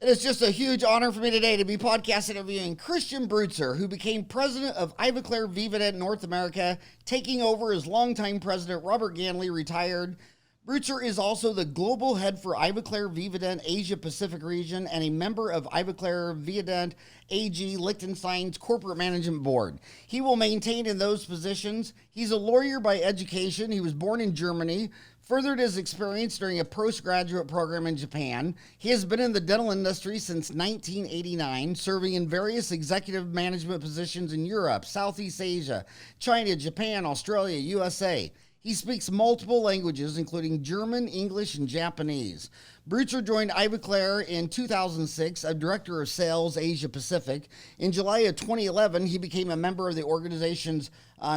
It's just a huge honor for me today to be podcast interviewing Christian Brutzer, who became president of Ivoclar Vivadent North America, taking over as longtime president Robert Ganley retired. Brutzer is also the global head for Ivoclar Vivadent Asia Pacific region and a member of Ivoclar Viavdent AG, Liechtenstein's corporate management board. He will maintain in those positions. He's a lawyer by education. He was born in Germany, furthered his experience during a postgraduate program in Japan. He has been in the dental industry since 1989, serving in various executive management positions in Europe, Southeast Asia, China, Japan, Australia, USA. He speaks multiple languages, including German, English, and Japanese. Brutzer joined Ivoclar in 2006 as Director of Sales Asia Pacific. In July of 2011, he became a member of the organization's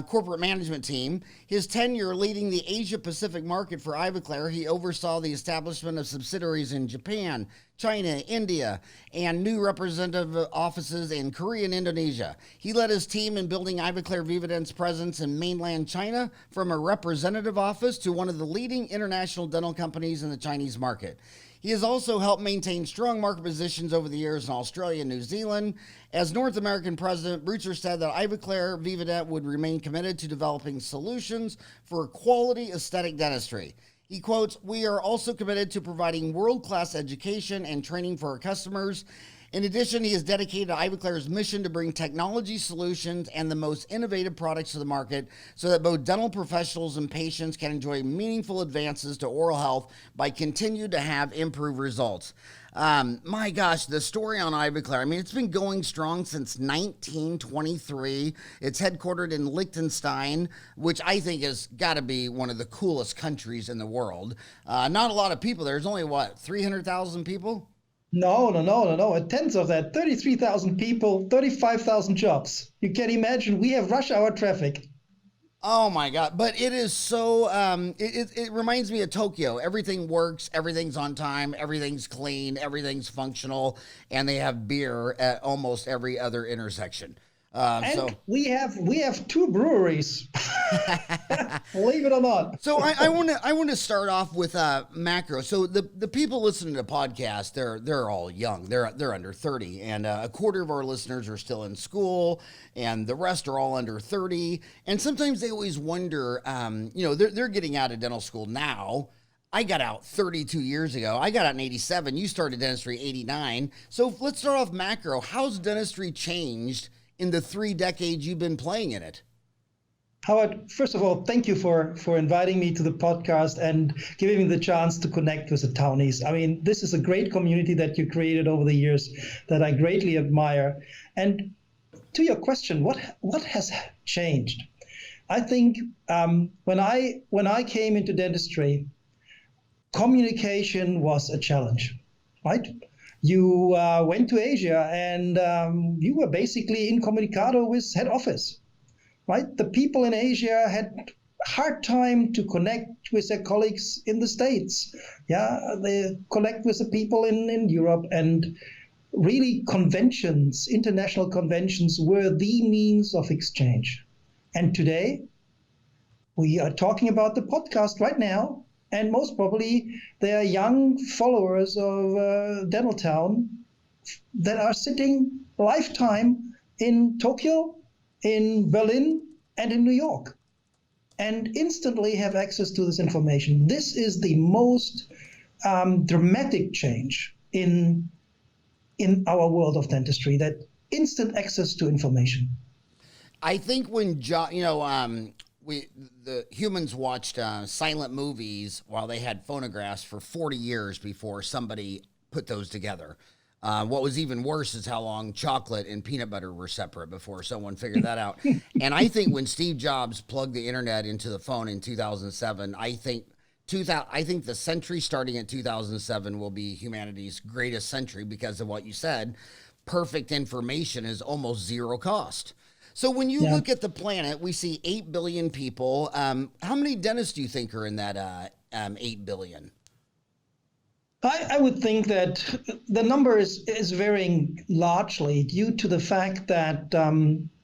corporate management team. His tenure leading the Asia Pacific market for Ivoclar, he oversaw the establishment of subsidiaries in Japan, China, India, and new representative offices in Korea and Indonesia. He led his team in building Ivoclar Vivadent's presence in mainland China from a representative office to one of the leading international dental companies in the Chinese market. He has also helped maintain strong market positions over the years in Australia and New Zealand. As North American president, Brutzer said that Ivoclar Vivadent would remain committed to developing solutions for quality aesthetic dentistry. He quotes, "We are also committed to providing world-class education and training for our customers. In addition, he is dedicated to Ivoclar's mission to bring technology solutions and the most innovative products to the market so that both dental professionals and patients can enjoy meaningful advances to oral health by continuing to have improved results." My gosh, the story on Ivoclar, I mean, it's been going strong since 1923. It's headquartered in Liechtenstein, which I think has got to be one of the coolest countries in the world. Not a lot of people. There's only, 300,000 people? No. A tenth of that, 33,000 people, 35,000 jobs. You can imagine we have rush hour traffic. Oh my God. But it is so, it reminds me of Tokyo. Everything works, everything's on time, everything's clean, everything's functional, and they have beer at almost every other intersection. And we have two breweries, believe it or not. So I want to start off with macro. So the people listening to the podcast, they're all young. They're under 30, and a quarter of our listeners are still in school, and the rest are all under 30. And sometimes they always wonder, they're getting out of dental school now. I got out 32 years ago. I got out in 87. You started dentistry 89. So let's start off macro. How's dentistry changed in the 3 decades you've been playing in it? Howard, first of all, thank you for inviting me to the podcast and giving me the chance to connect with the townies. I mean, this is a great community that you created over the years that I greatly admire. And to your question, what has changed? I think when I came into dentistry, communication was a challenge, right? You went to Asia and you were basically incommunicado with head office, right? The people in Asia had a hard time to connect with their colleagues in the States. Yeah, they connect with the people in Europe, and really conventions, international conventions were the means of exchange. And today we are talking about the podcast right now. And most probably, they are young followers of Dental Town that are sitting lifetime in Tokyo, in Berlin, and in New York, and instantly have access to this information. This is the most dramatic change in our world of dentistry, that instant access to information. I think when the humans watched silent movies while they had phonographs for 40 years before somebody put those together. What was even worse is how long chocolate and peanut butter were separate before someone figured that out. And I think when Steve Jobs plugged the internet into the phone in 2007, I think the century starting in 2007 will be humanity's greatest century because of what you said. Perfect information is almost zero cost. So when you look at the planet, we see 8 billion people. How many dentists do you think are in that 8 billion? I would think that the number is varying largely due to the fact that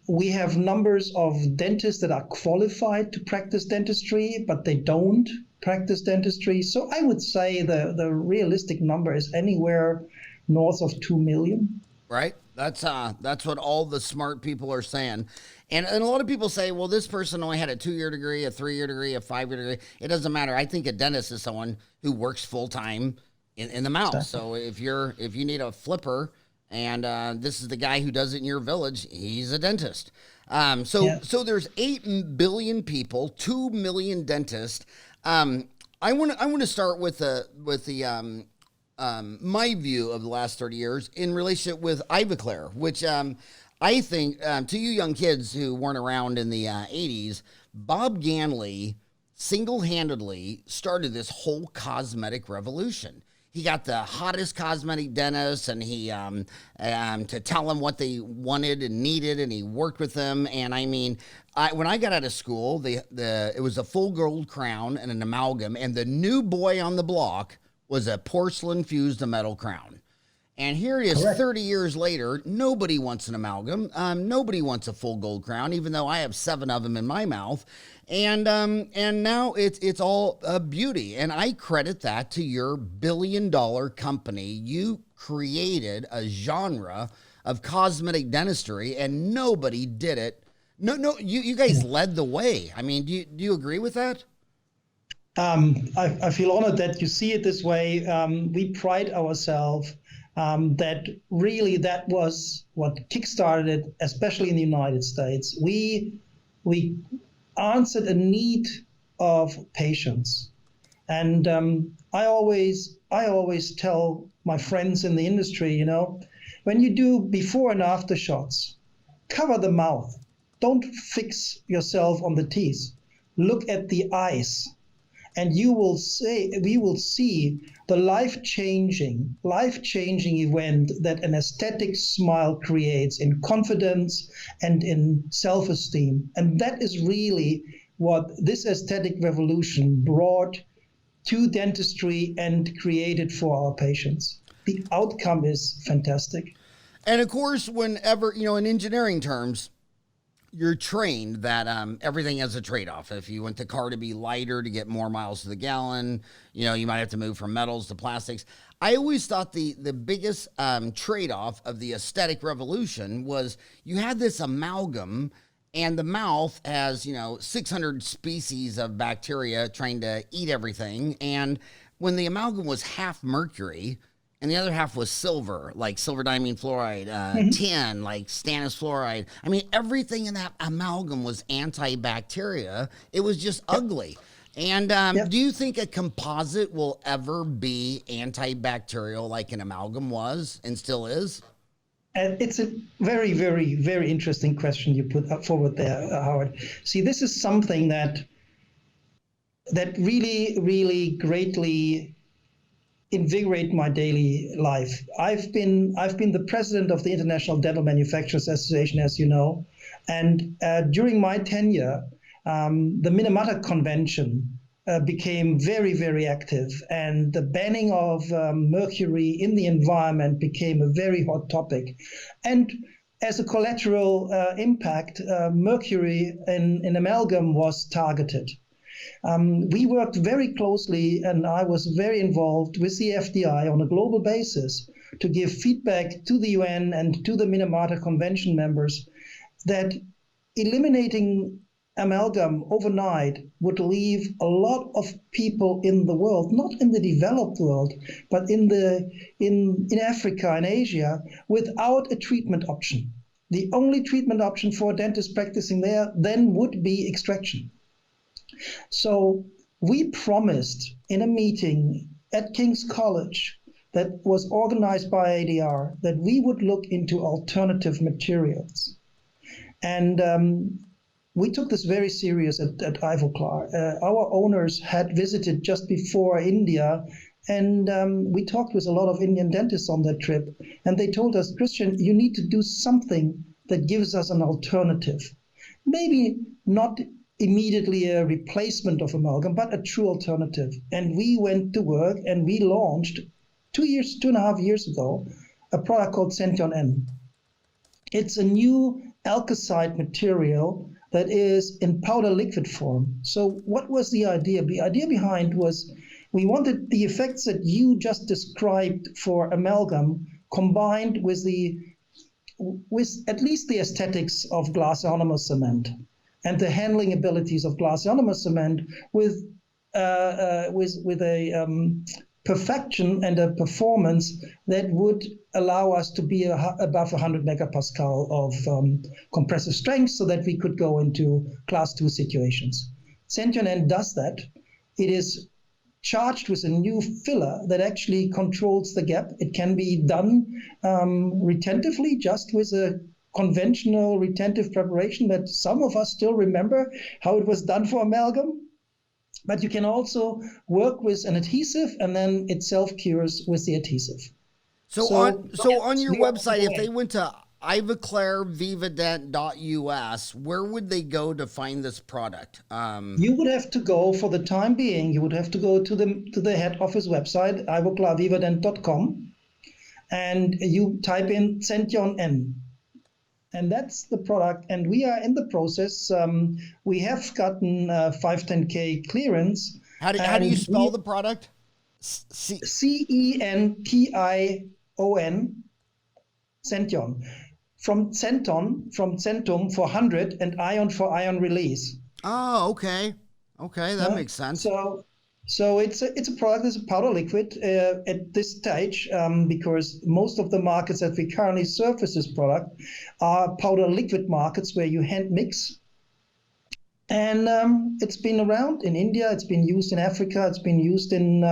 we have numbers of dentists that are qualified to practice dentistry, but they don't practice dentistry. So I would say the realistic number is anywhere north of 2 million. Right. That's what all the smart people are saying. And a lot of people say, well, this person only had a 2-year degree, a 3-year degree, a 5-year degree. It doesn't matter. I think a dentist is someone who works full time in the mouth. So if you need a flipper and this is the guy who does it in your village, he's a dentist. So there's 8 billion people, 2 million dentists. I want to start with the my view of the last 30 years in relationship with Ivoclar, which I think to you young kids who weren't around in the 80s, Bob Ganley single-handedly started this whole cosmetic revolution. He got the hottest cosmetic dentists, and he to tell them what they wanted and needed, and he worked with them. And I mean, when I got out of school, it was a full gold crown and an amalgam, and the new boy on the block was a porcelain fused to metal crown. And here it is. Correct. 30 years later, nobody wants an amalgam. Nobody wants a full gold crown, even though I have 7 of them in my mouth. And now it's all beauty. And I credit that to your billion-dollar company. You created a genre of cosmetic dentistry, and nobody did it. No, you guys led the way. I mean, do you agree with that? I feel honored that you see it this way. We pride ourselves that really that was what kickstarted it, especially in the United States. We answered a need of patients, and I always tell my friends in the industry, when you do before and after shots, cover the mouth. Don't fix yourself on the teeth. Look at the eyes. And we will see the life-changing event that an aesthetic smile creates in confidence and in self-esteem. And that is really what this aesthetic revolution brought to dentistry and created for our patients. The outcome is fantastic. And of course, whenever, in engineering terms, you're trained that everything has a trade-off. If you want the car to be lighter to get more miles to the gallon, you might have to move from metals to plastics. I always thought the biggest trade-off of the aesthetic revolution was you had this amalgam, and the mouth has, 600 species of bacteria trying to eat everything. And when the amalgam was half mercury, and the other half was silver, like silver diamine fluoride, tin, like stannous fluoride. I mean, everything in that amalgam was antibacteria. It was just ugly. And do you think a composite will ever be antibacterial like an amalgam was and still is? It's a very, very, very interesting question you put up forward there, Howard. See, this is something that really, really greatly invigorate my daily life. I've been the president of the International Dental Manufacturers Association, as you know, and during my tenure, the Minamata Convention became very, very active, and the banning of mercury in the environment became a very hot topic. And as a collateral impact, mercury in amalgam was targeted. We worked very closely, and I was very involved with the FDI on a global basis to give feedback to the UN and to the Minamata Convention members that eliminating amalgam overnight would leave a lot of people in the world, not in the developed world, but in Africa and Asia, without a treatment option. The only treatment option for dentists practicing there then would be extraction. So we promised in a meeting at King's College that was organized by ADR that we would look into alternative materials. And we took this very serious at Ivoclar. Our owners had visited just before India, and we talked with a lot of Indian dentists on that trip. And they told us, Christian, you need to do something that gives us an alternative. Maybe not immediately a replacement of amalgam, but a true alternative. And we went to work and we launched 2.5 years ago, a product called Centyon N. It's a new alkazide material that is in powder liquid form. So what was the idea? The idea behind was we wanted the effects that you just described for amalgam combined with at least the aesthetics of glass ionomer cement and the handling abilities of glass ionomer cement with a perfection and a performance that would allow us to be above 100 megapascal of compressive strength so that we could go into class 2 situations. Centurion N does that. It is charged with a new filler that actually controls the gap. It can be done retentively, just with a conventional retentive preparation that some of us still remember how it was done for amalgam. But you can also work with an adhesive, and then it self-cures with the adhesive. So on your website, if they went to ivoclarvivadent.us, where would they go to find this product? You would have to go, for the time being, you would have to go to the head office website, ivoclarvivadent.com, and you type in Centurion N. And that's the product. And we are in the process. We have gotten 510K clearance. How do you spell the product? Centtion, Centurion. From centum for 100 and ion for ion release. Oh, okay. Okay, that makes sense. So it's a product, it's a powder liquid at this stage, because most of the markets that we currently serve with this product are powder liquid markets where you hand mix. And it's been around in India, it's been used in Africa, it's been used in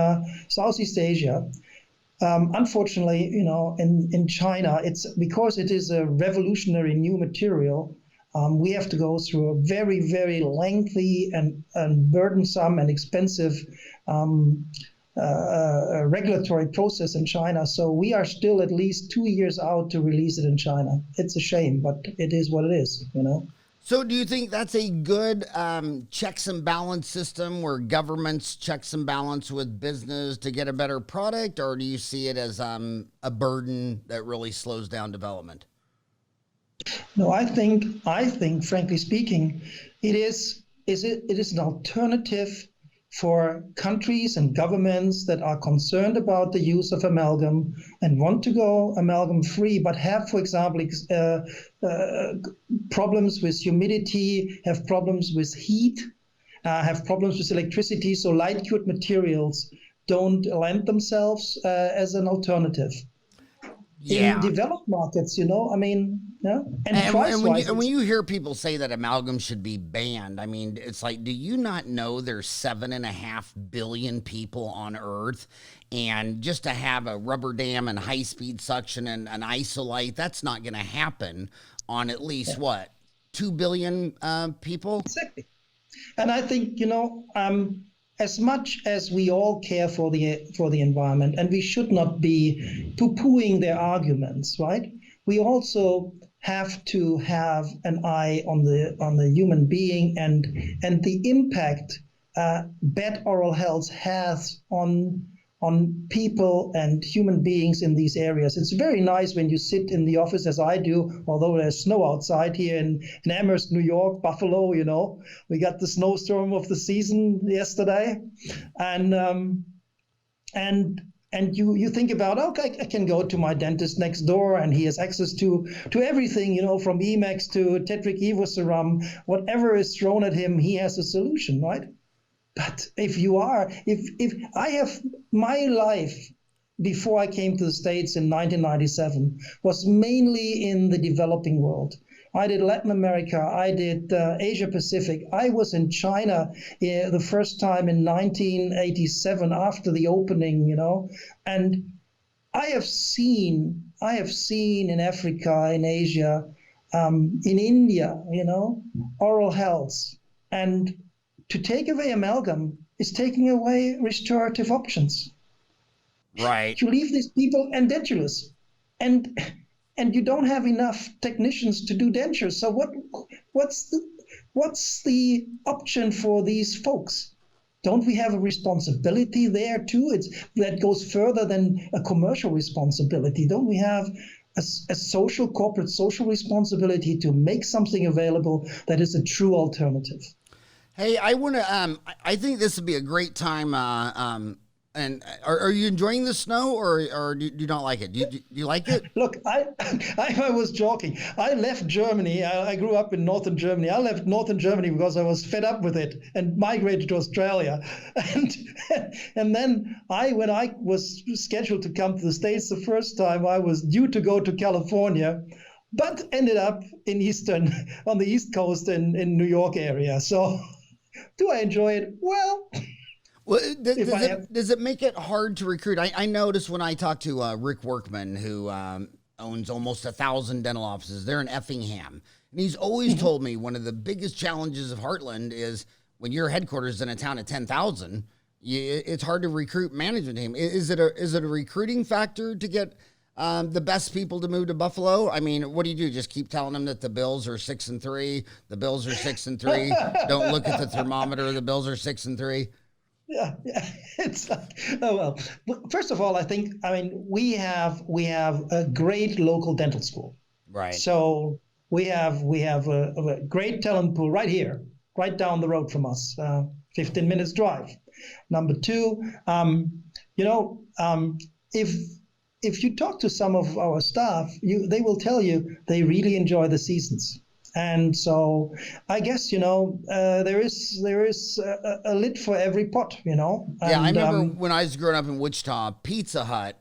Southeast Asia. Unfortunately, in China, it's because it is a revolutionary new material. We have to go through a very, very lengthy and burdensome and expensive regulatory process in China. So we are still at least 2 years out to release it in China. It's a shame, but it is what it is, So do you think that's a good checks and balance system where governments checks and balance with business to get a better product, or do you see it as a burden that really slows down development? No, I think, frankly speaking, it is an alternative for countries and governments that are concerned about the use of amalgam and want to go amalgam free, but have, for example, problems with humidity, have problems with heat, have problems with electricity. So light cured materials don't lend themselves as an alternative. Yeah. In developed markets, And when you hear people say that amalgam should be banned, it's like, do you not know there's 7.5 billion people on Earth? And just to have a rubber dam and high-speed suction and an isolite, that's not going to happen on at least, 2 billion people? Exactly. And I think, as much as we all care for the environment, and we should not be poo-pooing their arguments, right? We also have to have an eye on the human being and the impact bad oral health has on people and human beings in these areas. It's very nice when you sit in the office, as I do, although there's snow outside here in Amherst, New York, Buffalo, we got the snowstorm of the season yesterday. And you think about, okay, I can go to my dentist next door and he has access to everything, from Emax to tetric evoserum, whatever is thrown at him, he has a solution, right? But if I have my life before I came to the States in 1997 was mainly in the developing world. I did Latin America, I did Asia Pacific. I was in China the first time in 1987 after the opening, and I have seen in Africa, in Asia, in India, oral health. And to take away amalgam is taking away restorative options. Right. You leave these people edentulous, and you don't have enough technicians to do dentures. So what's the option for these folks? Don't we have a responsibility there too? That goes further than a commercial responsibility. Don't we have a corporate social responsibility to make something available that is a true alternative? Hey, I want to. I think this would be a great time. And are you enjoying the snow, or do you not like it? Do you like it? Look, I was joking. I left Germany. I grew up in northern Germany. I left northern Germany because I was fed up with it and migrated to Australia. And and then when I was scheduled to come to the States the first time, I was due to go to California, but ended up on the East Coast in New York area. So do I enjoy it? Well, Well, does it make it hard to recruit? I noticed when I talked to Rick Workman, who owns almost 1,000 dental offices, they're in Effingham. And he's always told me one of the biggest challenges of Heartland is when your headquarters in a town of 10,000, it's hard to recruit management team. Is it a recruiting factor to get the best people to move to Buffalo? I mean, what do? Just keep telling them that the Bills are 6-3. The Bills are 6-3. Don't look at the thermometer. The Bills are 6-3. Yeah. It's like, oh well. First of all, I mean, we have a great local dental school. Right. So we have a great talent pool right here, right down the road from us, 15 minutes drive. Number two, if you talk to some of our staff, they will tell you they really enjoy the seasons. And so I guess, there is a lid for every pot, And, yeah, I remember when I was growing up in Wichita, Pizza Hut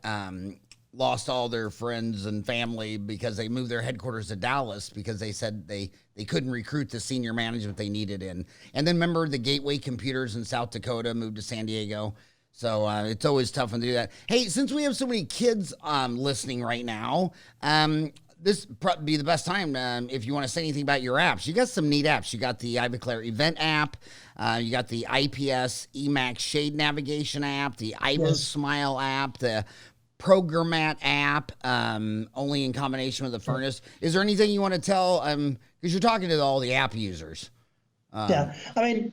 lost all their friends and family because they moved their headquarters to Dallas because they said they couldn't recruit the senior management they needed in. And then remember the Gateway Computers in South Dakota moved to San Diego. So it's always tough when they do that. Hey, since we have so many kids listening right now, this probably be the best time if you want to say anything about your apps. You got some neat apps. You got the Ivoclar Event app. You got the IPS EMAX Shade Navigation app, the Ivosmile app, the Programmat app, only in combination with the Furnace. Is there anything you want to tell? Because you're talking to all the app users. I mean,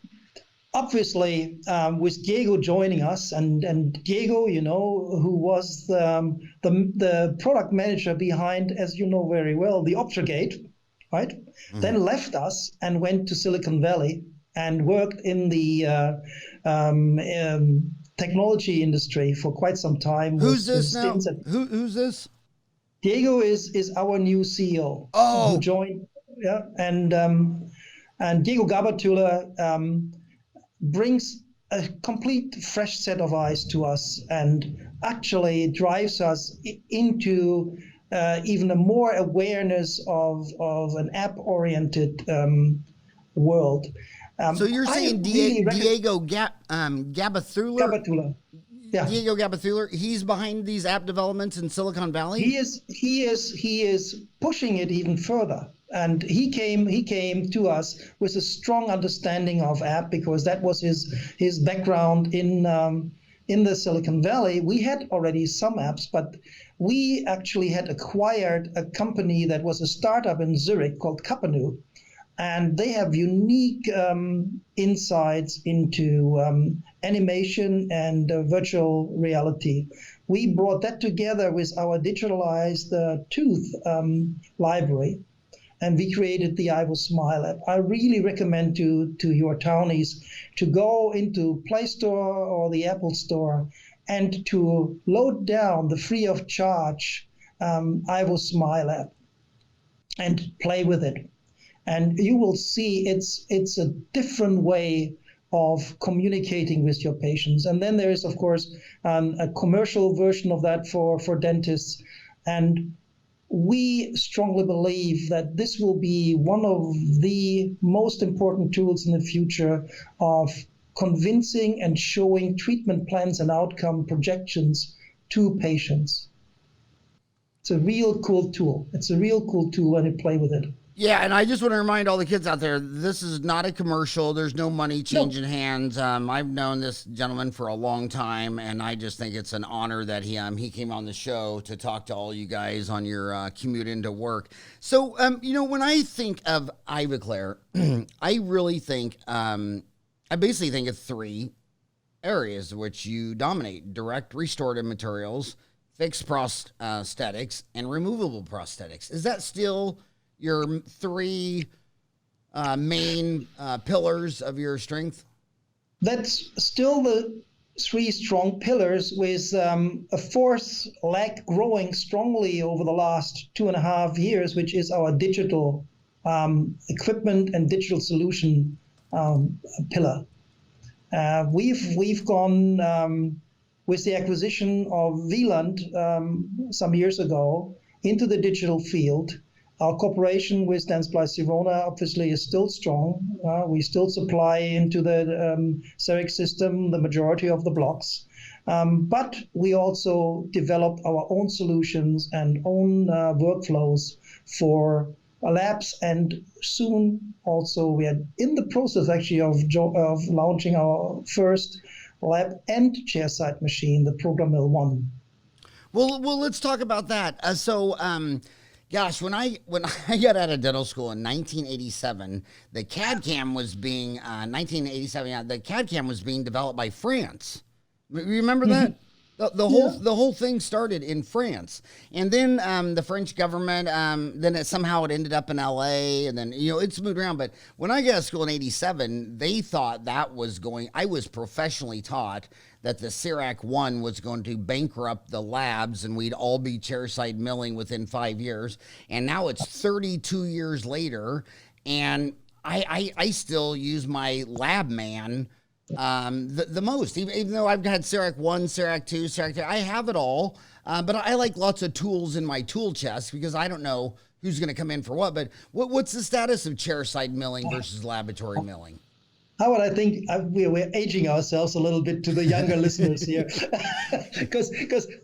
obviously, with Diego joining us, and Diego, who was the product manager behind, as you know very well, the Obfuscate, right? Mm-hmm. Then left us and went to Silicon Valley and worked in the technology industry for quite some time. Who's this now? Who's this? Diego is our new CEO. Oh, who joined? Yeah, and Diego Gabatula brings a complete fresh set of eyes to us and actually drives us into even a more awareness of an app-oriented world. So you're saying Diego Gabatula? Gabatula. Yeah. Diego Gabatula, he's behind these app developments in Silicon Valley? He is pushing it even further. And he came to us with a strong understanding of app because that was his background in the Silicon Valley. We had already some apps, but we actually had acquired a company that was a startup in Zurich called Kapanu, and they have unique insights into animation and virtual reality. We brought that together with our digitalized tooth library. And we created the Ivosmile app. I really recommend to your townies to go into Play Store or the Apple Store and to load down the free of charge Ivosmile app and play with it. And you will see it's a different way of communicating with your patients. And then there is, of course, a commercial version of that for dentists. And we strongly believe that this will be one of the most important tools in the future of convincing and showing treatment plans and outcome projections to patients. It's a real cool tool. It's a real cool tool when you play with it. Yeah, and I just want to remind all the kids out there, this is not a commercial. There's no money changing hands. I've known this gentleman for a long time, and I just think it's an honor that he came on the show to talk to all you guys on your commute into work. So, when I think of Ivoclar, I really think, I basically think of three areas which you dominate: direct restorative materials, fixed prosthetics, and removable prosthetics. Is that still your three main pillars of your strength? That's still three strong pillars with a fourth leg growing strongly over the last 2.5 years, which is our digital equipment and digital solution pillar. We've gone with the acquisition of Vivadent some years ago into the digital field. Our cooperation with Dentsply Sirona obviously is still strong. We still supply into the CEREC system the majority of the blocks. But we also develop our own solutions and own workflows for labs, and soon also we are in the process actually of launching our first lab and chairside machine, the Program Mill 1. Well, let's talk about that. Gosh, when I got out of dental school in 1987, the CAD CAM was being 1987. Yeah, the CAD CAM was being developed by France. Remember that? The whole thing started in France, and then the French government. Then somehow it ended up in L.A. and then it's moved around. But when I got out of school in '87, they thought that was going. I was professionally taught that the CEREC 1 was going to bankrupt the labs and we'd all be chairside milling within 5 years. And now it's 32 years later, and I still use my lab man the most, even though I've had CEREC 1, CEREC 2, CEREC 3. I have it all, but I like lots of tools in my tool chest because I don't know who's going to come in for what. But what's the status of chairside milling versus laboratory milling? Howard, I think we're aging ourselves a little bit to the younger listeners here. Because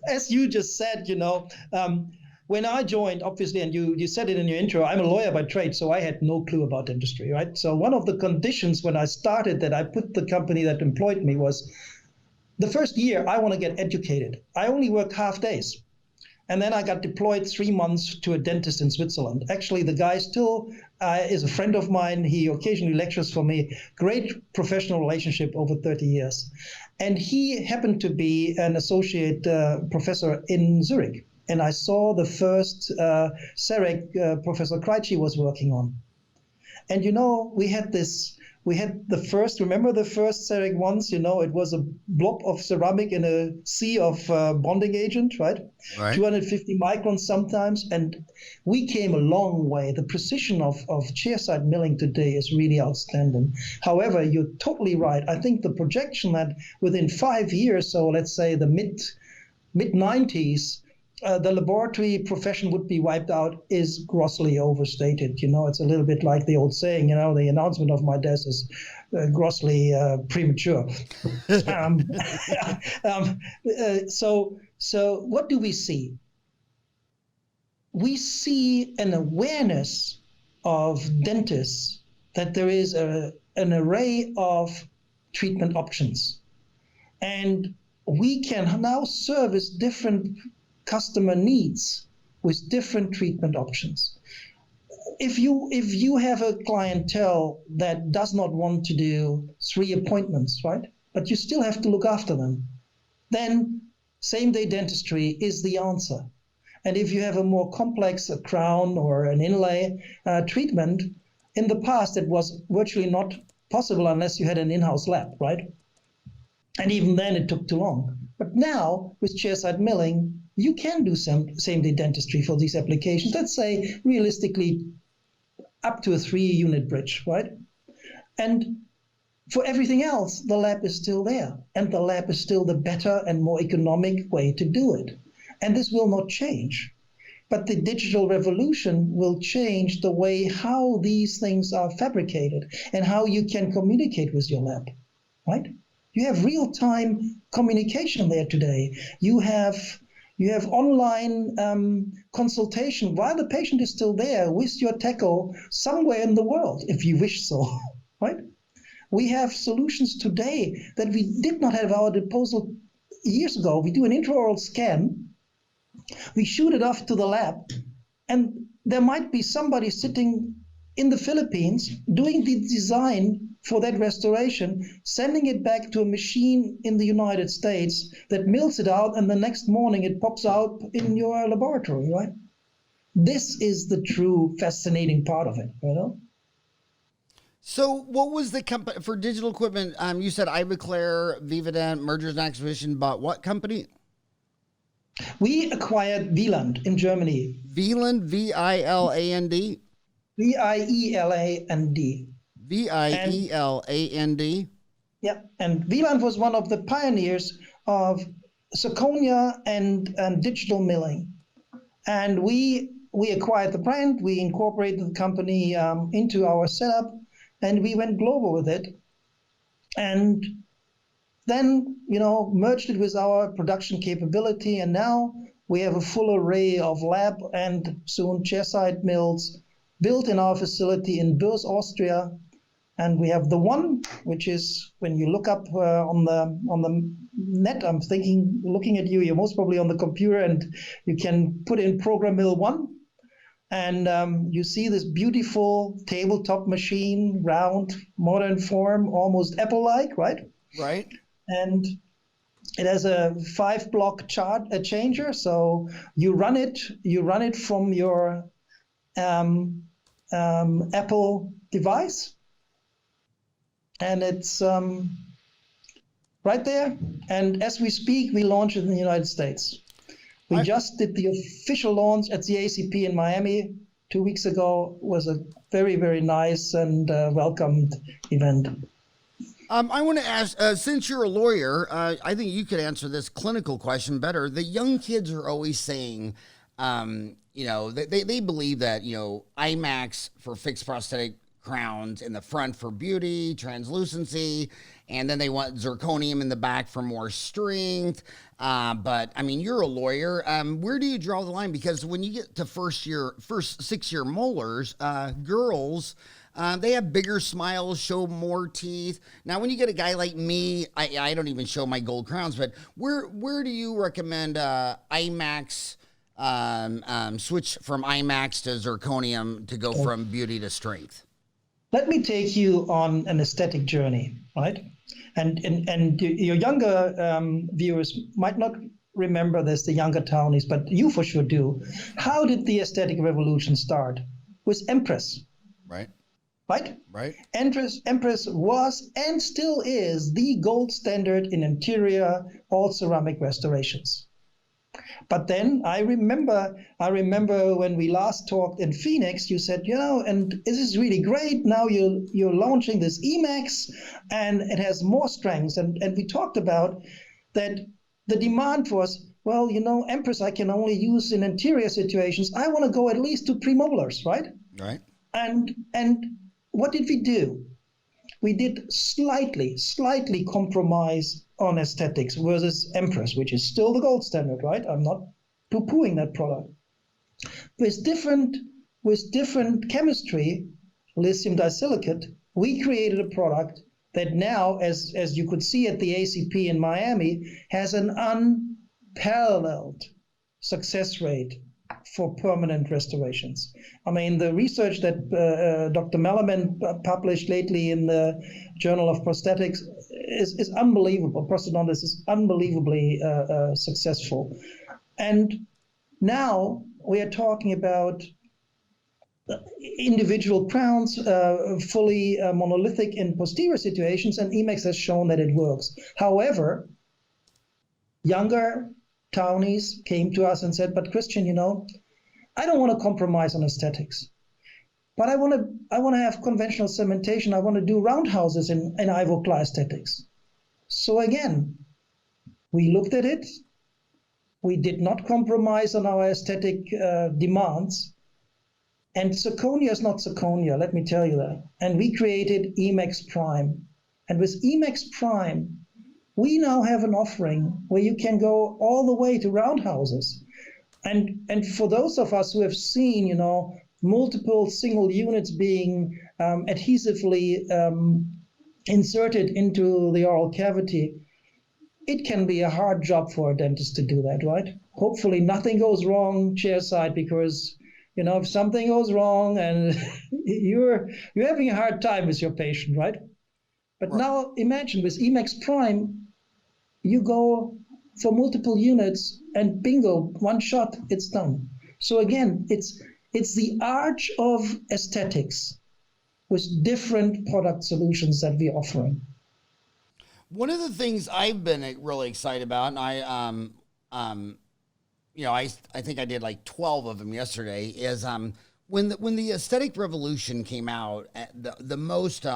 as you just said, when I joined, obviously, and you said it in your intro, I'm a lawyer by trade, so I had no clue about dentistry, right? So one of the conditions when I started that I put the company that employed me was the first year I want to get educated. I only worked half days. And then I got deployed 3 months to a dentist in Switzerland. Actually, the guy still is a friend of mine. He occasionally lectures for me. Great professional relationship over 30 years. And he happened to be an associate professor in Zurich. And I saw the first CEREC Professor Krejci was working on. And we had the first, remember the first CEREC ones? It was a blob of ceramic in a sea of bonding agent, right? 250 microns sometimes. And we came a long way. The precision of chairside milling today is really outstanding. However, you're totally right. I think the projection that within 5 years, so let's say the mid-90s, the laboratory profession would be wiped out is grossly overstated. It's a little bit like the old saying, the announcement of my death is grossly premature. So what do we see? We see an awareness of dentists that there is an array of treatment options. And we can now service different customer needs with different treatment options. If you have a clientele that does not want to do 3 appointments, right, but you still have to look after them, then same-day dentistry is the answer. And if you have a more complex crown or an inlay treatment, in the past it was virtually not possible unless you had an in-house lab, right? And even then it took too long. But now with chairside milling, you can do same-day dentistry for these applications. Let's say realistically up to a 3-unit bridge, right? And for everything else, the lab is still there. And the lab is still the better and more economic way to do it. And this will not change. But the digital revolution will change the way how these things are fabricated and how you can communicate with your lab, right? You have real-time communication there today. You have online consultation while the patient is still there with your techo somewhere in the world, if you wish so, right? We have solutions today that we did not have at our disposal years ago. We do an intraoral scan, we shoot it off to the lab, and there might be somebody sitting in the Philippines doing the design for that restoration, sending it back to a machine in the United States that mills it out, and the next morning it pops out in your laboratory, right? This is the true fascinating part of it, So, what was the company for digital equipment? You said Ivoclar Vivadent mergers and acquisition bought what company? We acquired Wieland in Germany. Wieland, Viland, Vieland. And Vieland. yeah, and Wieland was one of the pioneers of zirconia and digital milling. And we acquired the brand, we incorporated the company into our setup, and we went global with it. And then, merged it with our production capability, and now we have a full array of lab and soon chairside mills built in our facility in Bürs, Austria. And we have the one, which is when you look up on the net, I'm thinking, looking at you, you're most probably on the computer, and you can put in Program Mill 1. And you see this beautiful tabletop machine, round, modern form, almost Apple-like, right? Right. And it has a 5-block changer, so you run it from your Apple device, and it's right there. And as we speak, we launch it in the United States. We just did the official launch at the ACP in Miami 2 weeks ago. It was a very, very nice and welcomed event. I want to ask, since you're a lawyer, I think you could answer this clinical question better. The young kids are always saying, they believe that, IMAX for fixed prosthetic crowns in the front for beauty, translucency, and then they want zirconium in the back for more strength. But I mean, you're a lawyer. Where do you draw the line? Because when you get to first 6-year molars, girls, they have bigger smiles, show more teeth. Now, when you get a guy like me, I don't even show my gold crowns. But where do you recommend IMAX switch from IMAX to zirconium to go from beauty to strength? Let me take you on an aesthetic journey, right? And your younger viewers might not remember this, the younger townies, but you for sure do. How did the aesthetic revolution start? With Empress. Right. Right? Empress was and still is the gold standard in interior all ceramic restorations. But then I remember when we last talked in Phoenix, you said, and this is really great. Now you're launching this Emax, and it has more strengths. And we talked about that the demand was, Empress I can only use in interior situations. I want to go at least to premolars, right? Right. And what did we do? We did slightly compromise on aesthetics versus Empress, which is still the gold standard, right? I'm not poo-pooing that product. With different chemistry, lithium disilicate, we created a product that now, as you could see at the ACP in Miami, has an unparalleled success rate for permanent restorations. I mean, the research that Dr. Mellerman published lately in the Journal of Prosthetics is unbelievable. Prosthodontics is unbelievably successful. And now we are talking about individual crowns, fully monolithic in posterior situations, and Emax has shown that it works. However, younger townies came to us and said, but Christian, I don't want to compromise on aesthetics, but I want to have conventional cementation. I want to do roundhouses in Ivoclar aesthetics. So again, we looked at it. We did not compromise on our aesthetic demands. And zirconia is not zirconia, let me tell you that. And we created Emax Prime. And with Emax Prime, we now have an offering where you can go all the way to roundhouses. And for those of us who have seen, multiple single units being adhesively inserted into the oral cavity, it can be a hard job for a dentist to do that, right? Hopefully nothing goes wrong chairside, because if something goes wrong and you're having a hard time with your patient, right? But now imagine with Emax Prime, you go for multiple units and bingo, one shot, it's done. So again, it's the arch of aesthetics with different product solutions that we're offering. One of the things I've been really excited about, and I think I did like 12 of them yesterday, is when the aesthetic revolution came out, the most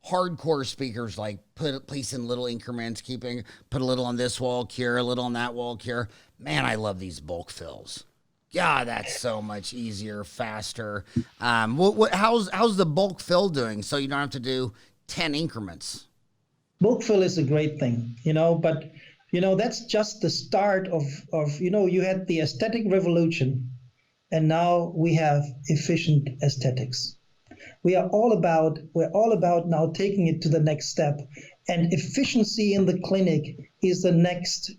hardcore speakers like place in little increments, put a little on this wall, cure a little on that wall, cure. Man, I love these bulk fills. Yeah, that's so much easier, faster. How's the bulk fill doing? So you don't have to do 10 increments. Bulk fill is a great thing, but that's just the start of you had the aesthetic revolution, and now we have efficient aesthetics. We're all about now taking it to the next step, and efficiency in the clinic is the next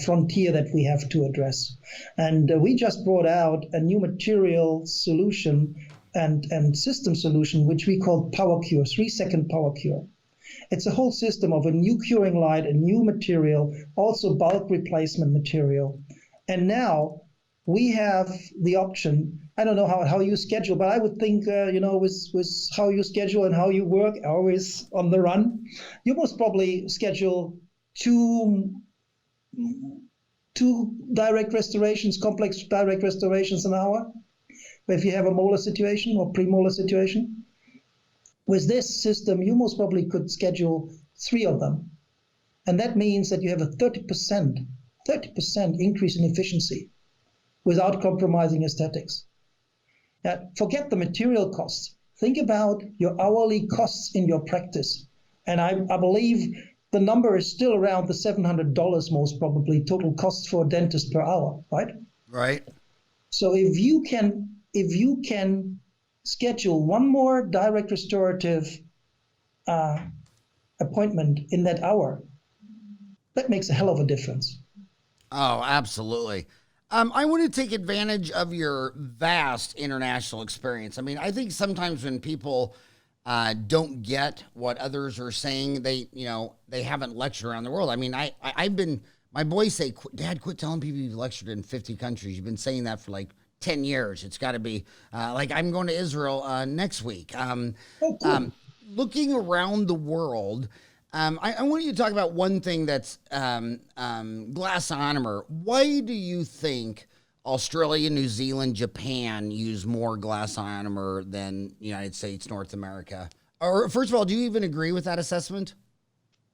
frontier that we have to address. And we just brought out a new material solution and system solution, which we call Power Cure, 3-second Power Cure. It's a whole system of a new curing light, a new material, also bulk replacement material. And now we have the option. I don't know how you schedule, but I would think, with how you schedule and how you work, always on the run, you most probably schedule two direct restorations, complex direct restorations an hour, if you have a molar situation or premolar situation. With this system, you most probably could schedule 3 of them. And that means that you have a 30% increase in efficiency without compromising aesthetics. Now, forget the material costs. Think about your hourly costs in your practice. And I believe the number is still around the $700 most probably total costs for a dentist per hour, right? Right. So if you can schedule one more direct restorative appointment in that hour, that makes a hell of a difference. Oh, absolutely. I want to take advantage of your vast international experience. I mean, I think sometimes when people don't get what others are saying, they haven't lectured around the world. I mean, my boys say, Dad, quit telling people you've lectured in 50 countries. You've been saying that for like 10 years. It's got to be like I'm going to Israel next week. Looking around the world, I want you to talk about one thing that's glass ionomer. Why do you think Australia, New Zealand, Japan use more glass ionomer than United States, North America? Or first of all, do you even agree with that assessment?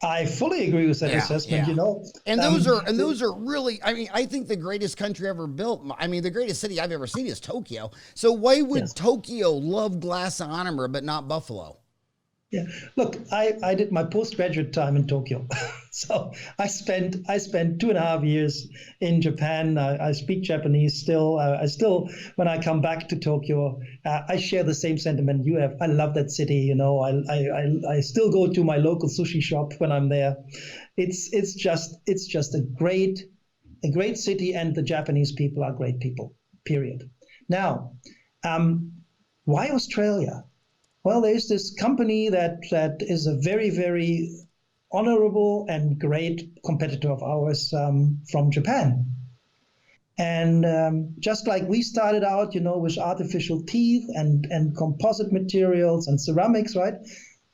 I fully agree with that assessment, And those are really, I mean, I think the greatest country ever built, I mean, the greatest city I've ever seen is Tokyo. So why would Tokyo love glass ionomer but not Buffalo? Yeah, look, I did my postgraduate time in Tokyo. So I spent 2.5 years in Japan. I speak Japanese still. When I come back to Tokyo, I share the same sentiment you have. I love that city. I still go to my local sushi shop when I'm there. It's just a great city, and the Japanese people are great people. Period. Now, why Australia? Well, there's this company that is a very, very honorable and great competitor of ours from Japan. And just like we started out, with artificial teeth and composite materials and ceramics, right?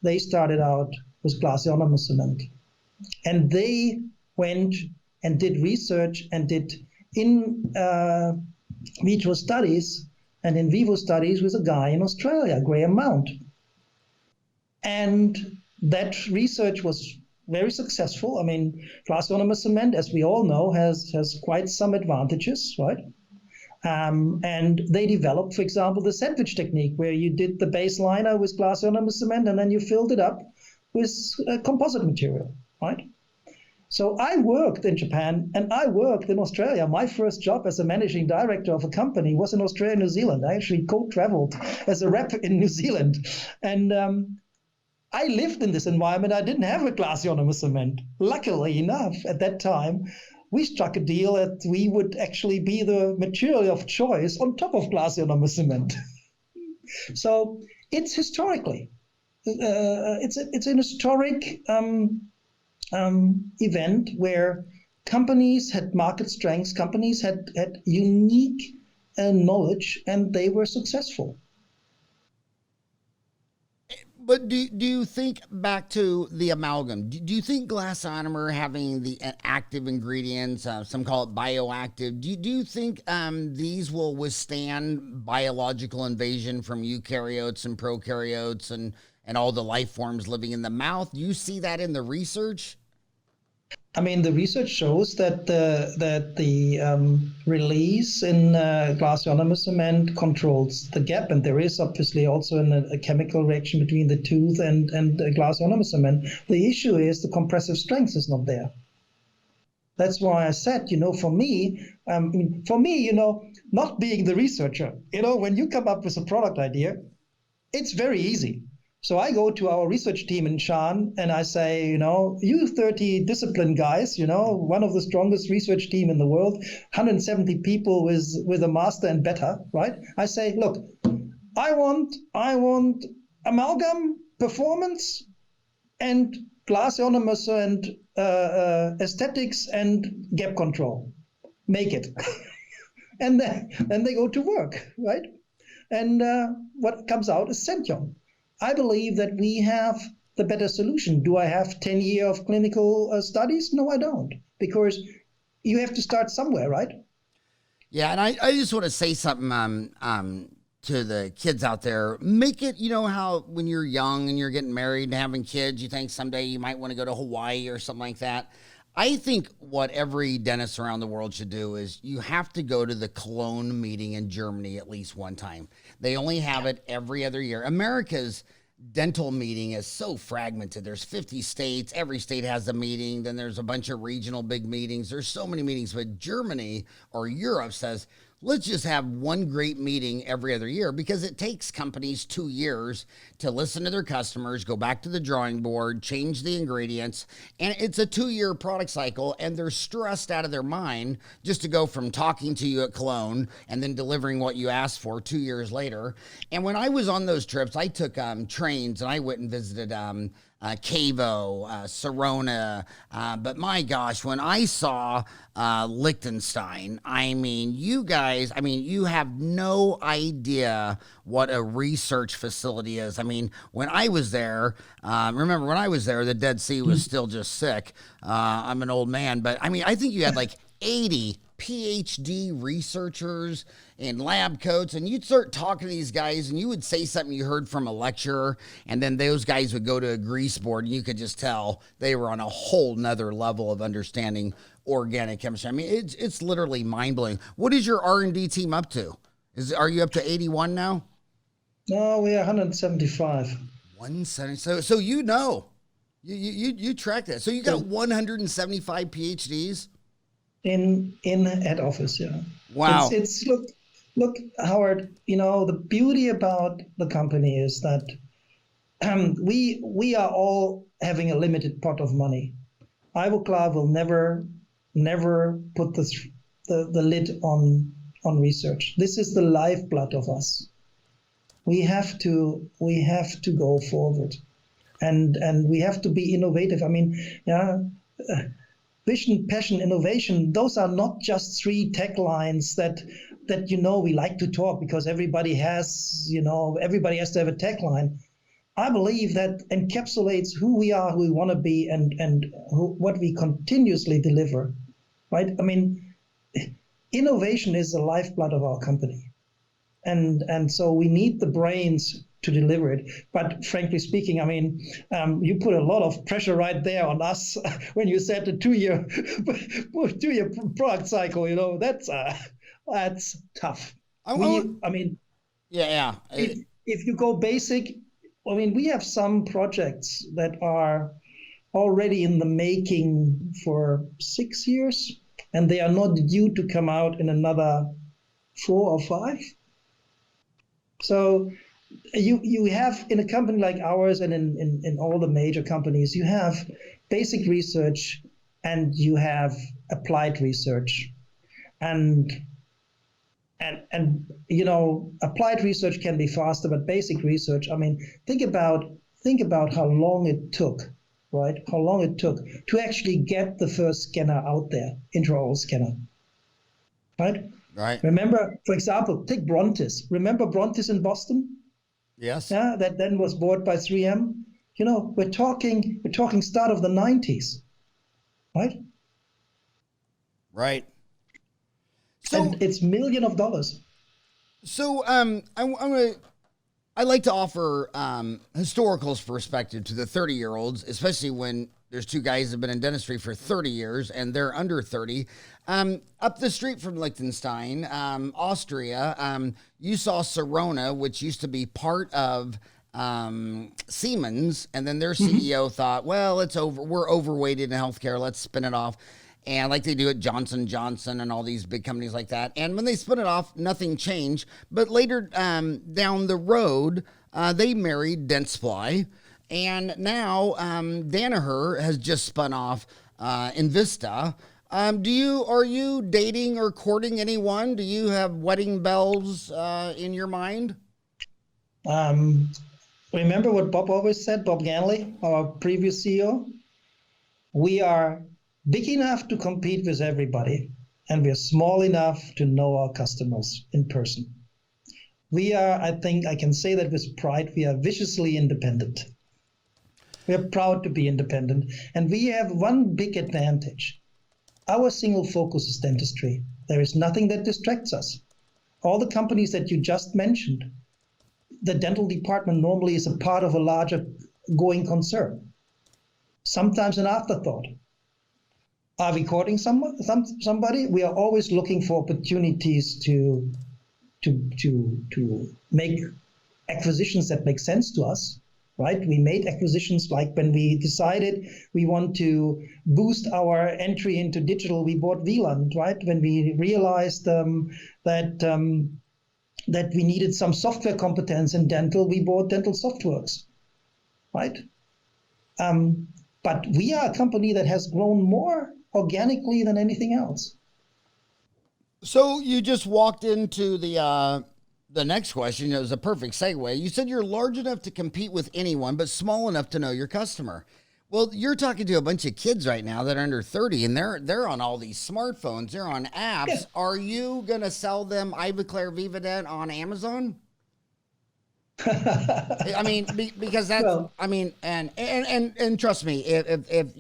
They started out with glass ionomer cement. And they went and did research and did in vitro studies and in vivo studies with a guy in Australia, Graham Mount. And that research was very successful. I mean, glass ionomer cement, as we all know, has quite some advantages, right? And they developed, for example, the sandwich technique, where you did the base liner with glass ionomer cement and then you filled it up with composite material, right? So I worked in Japan and I worked in Australia. My first job as a managing director of a company was in Australia, New Zealand. I actually co-traveled as a rep in New Zealand. And I lived in this environment. I didn't have a glass ionomer cement. Luckily enough, at that time, we struck a deal that we would actually be the material of choice on top of glass ionomer cement. So it's historically, it's an historic event where companies had market strengths, companies had unique knowledge, and they were successful. But do you think back to the amalgam? Do you think glass ionomer having the active ingredients, some call it bioactive, do you think these will withstand biological invasion from eukaryotes and prokaryotes and all the life forms living in the mouth? Do you see that in the research? I mean, the research shows that the release in glass ionomer cement controls the gap, and there is obviously also a chemical reaction between the tooth and glass ionomer cement. The issue is the compressive strength is not there. That's why I said, for me, not being the researcher, when you come up with a product idea, it's very easy. So I go to our research team in Shan and I say, you 30 discipline guys, one of the strongest research team in the world, 170 people with a master and better, right? I say, look, I want amalgam performance and glass ionomers and aesthetics and gap control. Make it. And then they go to work, right? And what comes out is Sentyon. I believe that we have the better solution. Do I have 10 years of clinical studies? No, I don't, because you have to start somewhere, right? Yeah, and I just want to say something to the kids out there. Make it, how when you're young and you're getting married and having kids, you think someday you might want to go to Hawaii or something like that. I think what every dentist around the world should do is you have to go to the Cologne meeting in Germany at least one time. They only have it every other year. America's dental meeting is so fragmented. There's 50 states. Every state has a meeting. Then there's a bunch of regional big meetings. There's so many meetings. But Germany or Europe says, let's just have one great meeting every other year, because it takes companies 2 years to listen to their customers, go back to the drawing board, change the ingredients, and it's a 2-year product cycle, and they're stressed out of their mind just to go from talking to you at Cologne and then delivering what you asked for 2 years later. And when I was on those trips, I took trains and I went and visited Cavo, Serona, but my gosh, when I saw Liechtenstein, you guys, you have no idea what a research facility is. When I was there, remember when I was there, the Dead Sea was still just sick. I'm an old man, but I think you had like 80 PhD researchers in lab coats, and you'd start talking to these guys and you would say something you heard from a lecturer, and then those guys would go to a grease board and you could just tell they were on a whole nother level of understanding organic chemistry. It's literally mind-blowing. What is your R&D team up to? Are you up to 81 now? No, we are 175. 170. So you track that. So you got 175 PhDs? In head office, yeah. Wow. It's look, Howard. The beauty about the company is that we are all having a limited pot of money. Ivoclar will never put the lid on research. This is the lifeblood of us. We have to go forward, and we have to be innovative. Vision, passion, innovation, those are not just 3 taglines that we like to talk because everybody has to have a tagline. I believe that encapsulates who we are, who we want to be, and what we continuously deliver, right? Innovation is the lifeblood of our company. And so we need the brains to deliver it. But frankly speaking, you put a lot of pressure right there on us when you said the 2-year product cycle. That's tough. Yeah. If you go basic, we have some projects that are already in the making for 6 years, and they are not due to come out in another 4 or 5. So you have, in a company like ours and in all the major companies, you have basic research and you have applied research. And applied research can be faster, but basic research, think about how long it took, right? How long it took to actually get the first scanner out there, intraoral scanner, right? Right. Remember, for example, take Brontis. Remember Brontis in Boston? Yes. that then was bought by 3M. We're talking start of the 90s, right? Right. So And it's millions of dollars. So I like to offer historicals perspective to the 30-year-olds, especially when there's two guys that have been in dentistry for 30 years and they're under 30. Up the street from Liechtenstein, Austria, you saw Sirona, which used to be part of Siemens, and then their CEO thought, well, it's over. We're overweighted in healthcare. Let's spin it off. And like they do at Johnson & Johnson and all these big companies like that. And when they split it off, nothing changed. But later down the road, they married Dentsply. And now Danaher has just spun off Invista. Are you dating or courting anyone? Do you have wedding bells in your mind? Remember what Bob always said, Bob Ganley, our previous CEO? We are big enough to compete with everybody, and we are small enough to know our customers in person. We are, I think I can say that with pride, we are viciously independent. We are proud to be independent, and we have one big advantage. Our single focus is dentistry. There is nothing that distracts us. All the companies that you just mentioned, the dental department normally is a part of a larger going concern, sometimes an afterthought. Are we courting somebody? We are always looking for opportunities to make acquisitions that make sense to us, right? We made acquisitions like when we decided we want to boost our entry into digital, we bought Wieland, right? When we realized that we needed some software competence in dental, we bought Dental Softworks, right? But we are a company that has grown more organically than anything else. So you just walked into the next question. It was a perfect segue. You said you're large enough to compete with anyone, but small enough to know your customer. Well, you're talking to a bunch of kids right now that are under 30, and they're on all these smartphones. They're on apps. Yeah. Are you gonna sell them Ivoclar Vivadent on Amazon? I mean, because that's, well, I mean, and trust me, if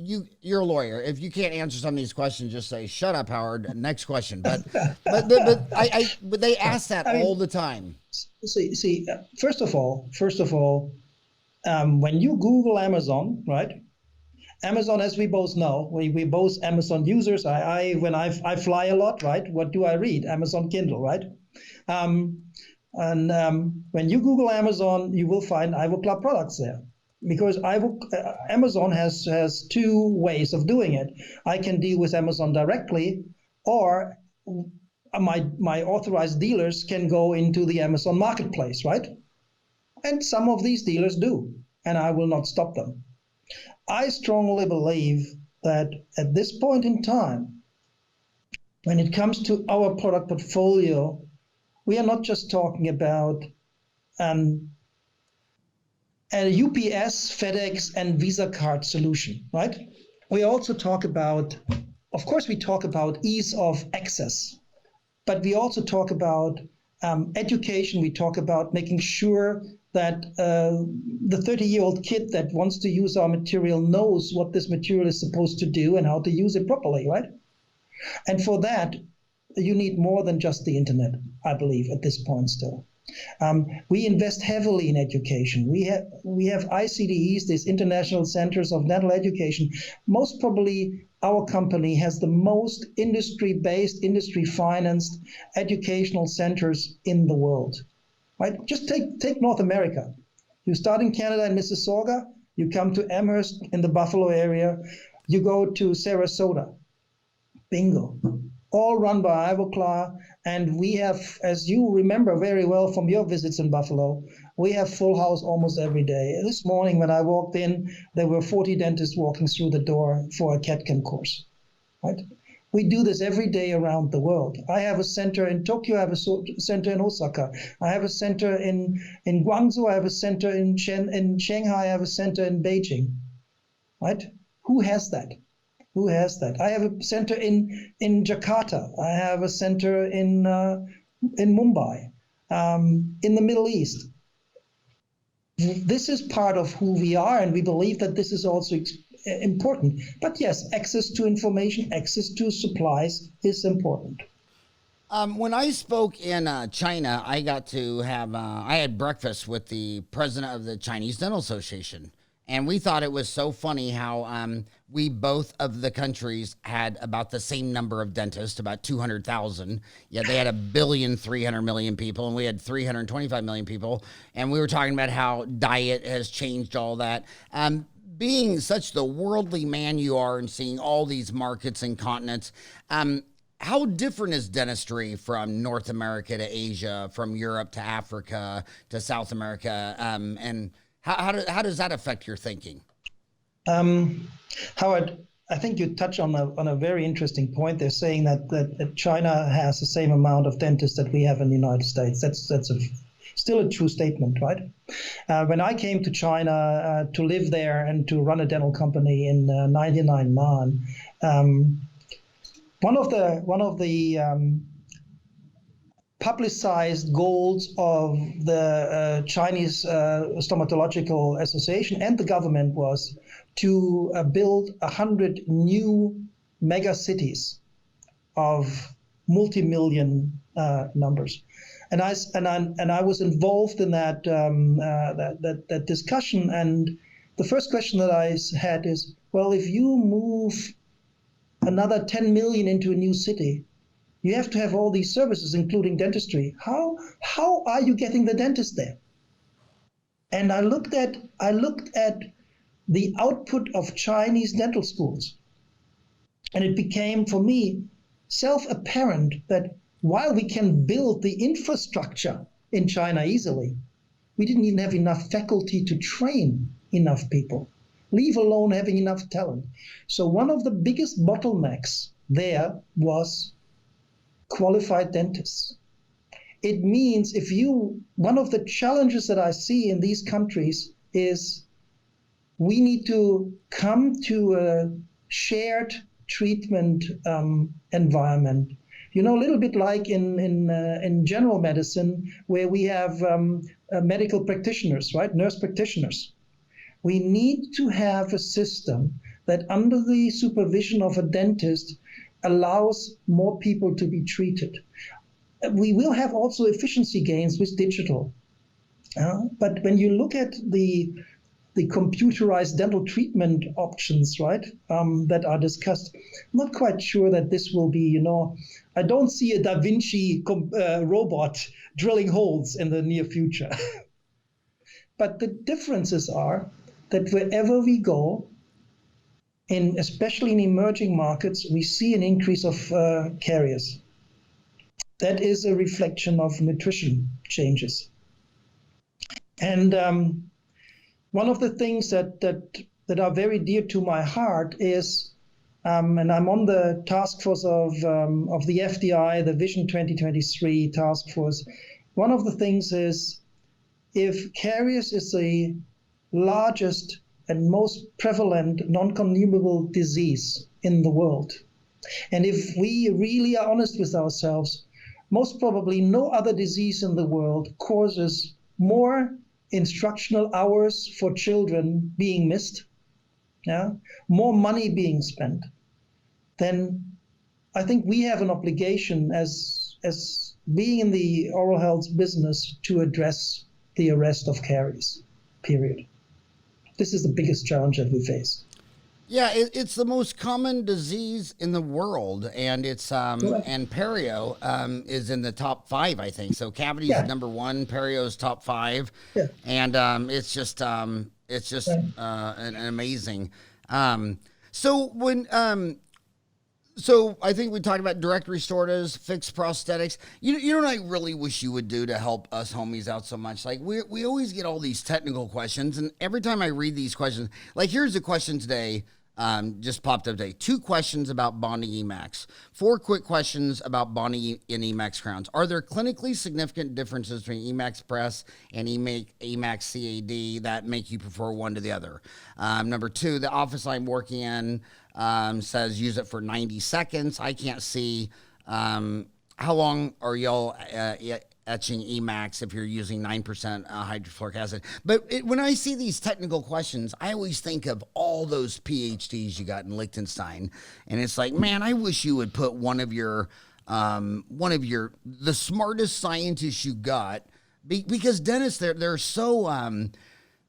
you're a lawyer, if you can't answer some of these questions, just say, shut up, Howard, next question. But they ask that all the time. See, first of all, when you Google Amazon, right? Amazon, as we both know, we both Amazon users. When I fly a lot, right? What do I read? Amazon Kindle, right? When you Google Amazon, you will find Ivoclar products there, because Amazon has two ways of doing it. I can deal with Amazon directly, or my authorized dealers can go into the Amazon marketplace, right? And some of these dealers do, and I will not stop them. I strongly believe that at this point in time, when it comes to our product portfolio, we are not just talking about a UPS, FedEx, and Visa card solution, right? We also talk about, of course, we talk about ease of access, but we also talk about education. We talk about making sure that the 30-year-old kid that wants to use our material knows what this material is supposed to do and how to use it properly, right? And for that, you need more than just the internet, I believe, at this point still. We invest heavily in education. We have ICDEs, these International Centers of Dental Education. Most probably our company has the most industry-based, industry-financed educational centers in the world. Right? Just take North America. You start in Canada in Mississauga, you come to Amherst in the Buffalo area, you go to Sarasota. Bingo. All run by Ivoclar, and we have, as you remember very well from your visits in Buffalo, we have full house almost every day. This morning when I walked in, there were 40 dentists walking through the door for a CAD/CAM course, right? We do this every day around the world. I have a center in Tokyo, I have a center in Osaka, I have a center in Guangzhou, I have a center in Shanghai, I have a center in Beijing, right? Who has that? Who has that? I have a center in Jakarta. I have a center in Mumbai, in the Middle East. This is part of who we are, and we believe that this is also important. But yes, access to information, access to supplies is important. When I spoke in China, I got to have I had breakfast with the president of the Chinese Dental Association, and we thought it was so funny how we both of the countries had about the same number of dentists, about 200,000. Yeah, they had 1,300,000,000 people, and we had 325 million people, and we were talking about how diet has changed all that. Being such the worldly man you are and seeing all these markets and continents, how different is dentistry from North America to Asia, from Europe to Africa to South America? And how does that affect your thinking? Howard, I think you touch on a very interesting point. They're saying that China has the same amount of dentists that we have in the United States. That's still a true statement, right? When I came to China to live there and to run a dental company in 99 Man, one of the publicized goals of the Chinese Stomatological Association and the government was to build 100 new mega cities of multi-million numbers. And I was involved in that that discussion. And the first question that I had is, well, if you move another 10 million into a new city, you have to have all these services, including dentistry. How are you getting the dentist there? And I looked at the output of Chinese dental schools, and it became for me self-apparent that while we can build the infrastructure in China easily, we didn't even have enough faculty to train enough people, leave alone having enough talent. So one of the biggest bottlenecks there was qualified dentists. It means one of the challenges that I see in these countries is we need to come to a shared treatment environment. A little bit like in general medicine, where we have medical practitioners, right? Nurse practitioners. We need to have a system that, under the supervision of a dentist, allows more people to be treated. We will have also efficiency gains with digital. But when you look at the computerized dental treatment options, right, that are discussed, I'm not quite sure that this will be, I don't see a Da Vinci robot drilling holes in the near future. But the differences are that wherever we go, especially in emerging markets, we see an increase of caries. That is a reflection of nutrition changes. And one of the things that are very dear to my heart is, and I'm on the task force of the FDI, the Vision 2023 task force. One of the things is, if caries is the largest and most prevalent non-communicable disease in the world, and if we really are honest with ourselves, most probably no other disease in the world causes more instructional hours for children being missed, more money being spent, then I think we have an obligation as being in the oral health business to address the arrest of caries, period. This is the biggest challenge that we face. Yeah, it's the most common disease in the world, and it's and perio is in the top 5, I think. So cavity is number 1, perio is top 5, and it's just an amazing. So I think we talked about direct restoratives, fixed prosthetics. You know what I really wish you would do to help us homies out so much? Like, we always get all these technical questions, and every time I read these questions, like here's a question today, just popped up today. 2 questions about bonding Emacs. 4 quick questions about bonding in Emacs crowns. Are there clinically significant differences between Emacs Press and Emacs CAD that make you prefer one to the other? Number 2, the office I'm working in says use it for 90 seconds. I can't see how long are y'all etching Emax if you're using 9% hydrofluoric acid. But when I see these technical questions, I always think of all those PhDs you got in Liechtenstein, and it's like, man, I wish you would put one of your the smartest scientists you got, because dentists, they're so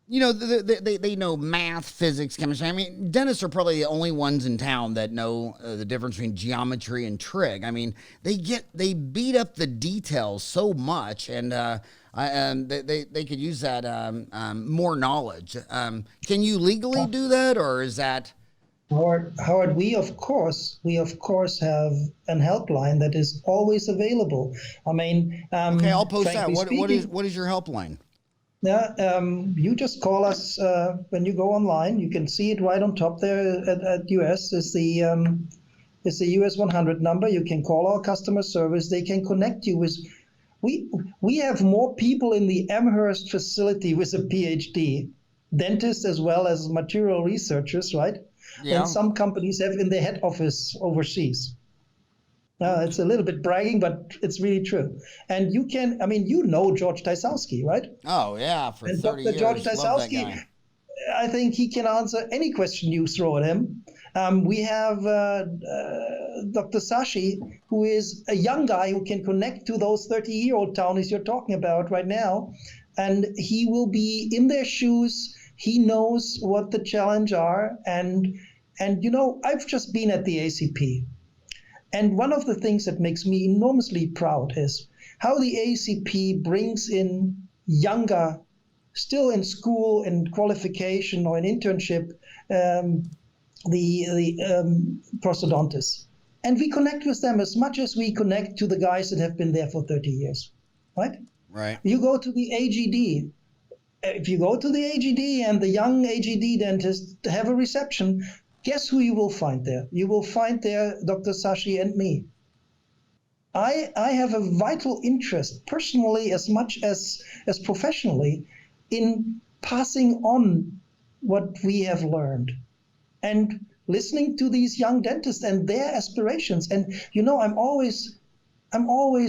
they know math, physics, chemistry. I mean, dentists are probably the only ones in town that know the difference between geometry and trig. I mean, they beat up the details so much, and they could use that more knowledge. Can you legally do that, or is that? Howard, we of course have an helpline that is always available. I mean, okay, I'll post that. What is your helpline? Yeah, you just call us when you go online. You can see it right on top there at US. It's the US 100 number. You can call our customer service. They can connect you with. We have more people in the Amherst facility with a PhD, dentists as well as material researchers, right? Yeah. Than some companies have in their head office overseas. It's a little bit bragging, but it's really true. And you can, I mean, George Tysowski, right? Oh, yeah, for 30 years. George Tysowski, I think he can answer any question you throw at him. We have Dr. Sashi, who is a young guy who can connect to those 30-year-old townies you're talking about right now. And he will be in their shoes. He knows what the challenge are. And I've just been at the ACP. And one of the things that makes me enormously proud is how the ACP brings in younger, still in school and qualification or in internship, the prosthodontists. And we connect with them as much as we connect to the guys that have been there for 30 years, right? Right. You go to the AGD. If you go to the AGD and the young AGD dentists have a reception, guess who you will find there? You will find there Dr. Sashi and me. I have a vital interest, personally as much as professionally, in passing on what we have learned and listening to these young dentists and their aspirations. And I'm always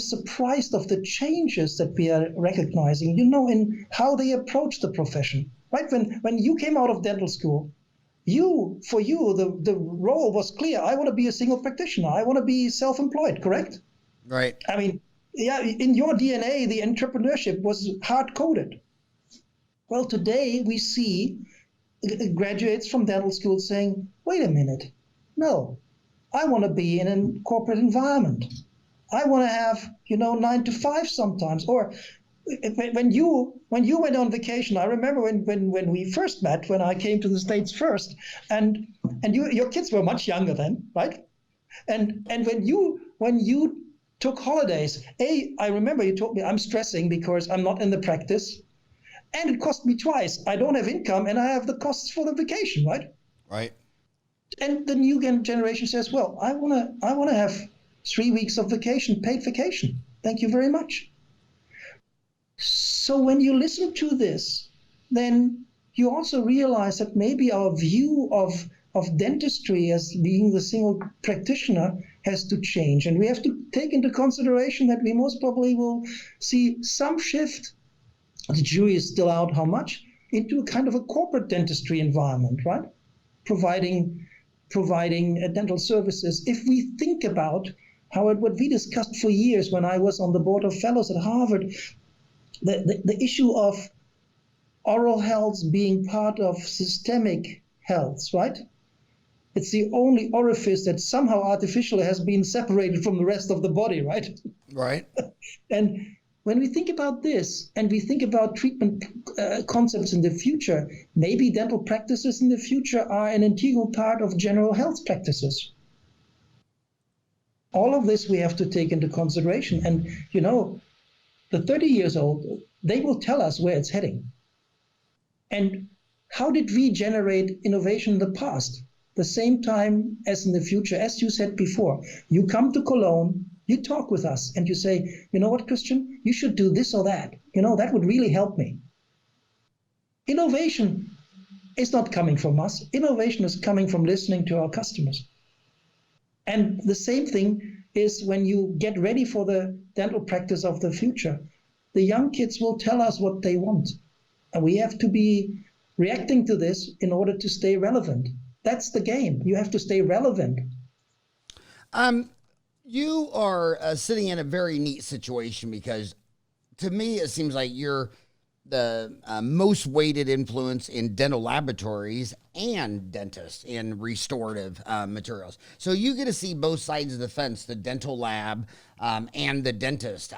surprised of the changes that we are recognizing, in how they approach the profession. Right? When you came out of dental school, for you, the role was clear. I want to be a single practitioner. I want to be self-employed, correct? Right. I mean, yeah, in your DNA, the entrepreneurship was hard-coded. Well, today we see graduates from dental school saying, wait a minute, no, I want to be in a corporate environment. I want to have, 9 to 5 sometimes. Or when you went on vacation, I remember when we first met, when I came to the States first, and your kids were much younger then, right? And when you took holidays, I remember you told me, I'm stressing because I'm not in the practice, and it cost me twice. I don't have income, and I have the costs for the vacation, right? Right. And the new generation says, well, I wanna have 3 weeks of vacation, paid vacation. Thank you very much. So when you listen to this, then you also realize that maybe our view of dentistry as being the single practitioner has to change. And we have to take into consideration that we most probably will see some shift, the jury is still out how much, into a kind of a corporate dentistry environment, right? Providing dental services. If we think about Howard, what we discussed for years when I was on the board of fellows at Harvard, the issue of oral health being part of systemic health, right? It's the only orifice that somehow artificially has been separated from the rest of the body, right? Right. And when we think about this and we think about treatment concepts in the future, maybe dental practices in the future are an integral part of general health practices. All of this we have to take into consideration. And, the 30 years old, they will tell us where it's heading. And how did we generate innovation in the past? The same time as in the future, as you said before. You come to Cologne, you talk with us, and you say, you know what, Christian, you should do this or that. That would really help me. Innovation is not coming from us. Innovation is coming from listening to our customers. And the same thing is when you get ready for the dental practice of the future. the young kids will tell us what they want. And we have to be reacting to this in order to stay relevant. That's the game. You have to stay relevant. You are sitting in a very neat situation because to me, it seems like you're the most weighted influence in dental laboratories and dentists in restorative materials. So you get to see both sides of the fence, the dental lab and the dentist.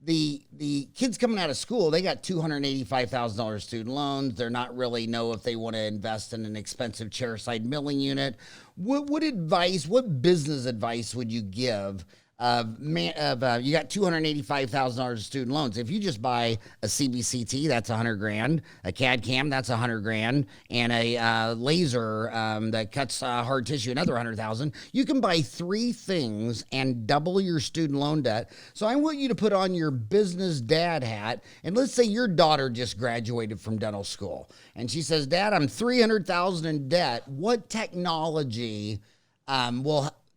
The kids coming out of school, they got $285,000 student loans. They're not really know if they want to invest in an expensive chairside milling unit. What business advice would you give? You got $285,000 student loans. If you just buy a CBCT, that's $100,000. A CAD CAM, that's $100,000, and a laser that cuts hard tissue, another $100,000. You can buy 3 things and double your student loan debt. So I want you to put on your business dad hat, and let's say your daughter just graduated from dental school, and she says, "Dad, I'm $300,000 in debt. What technology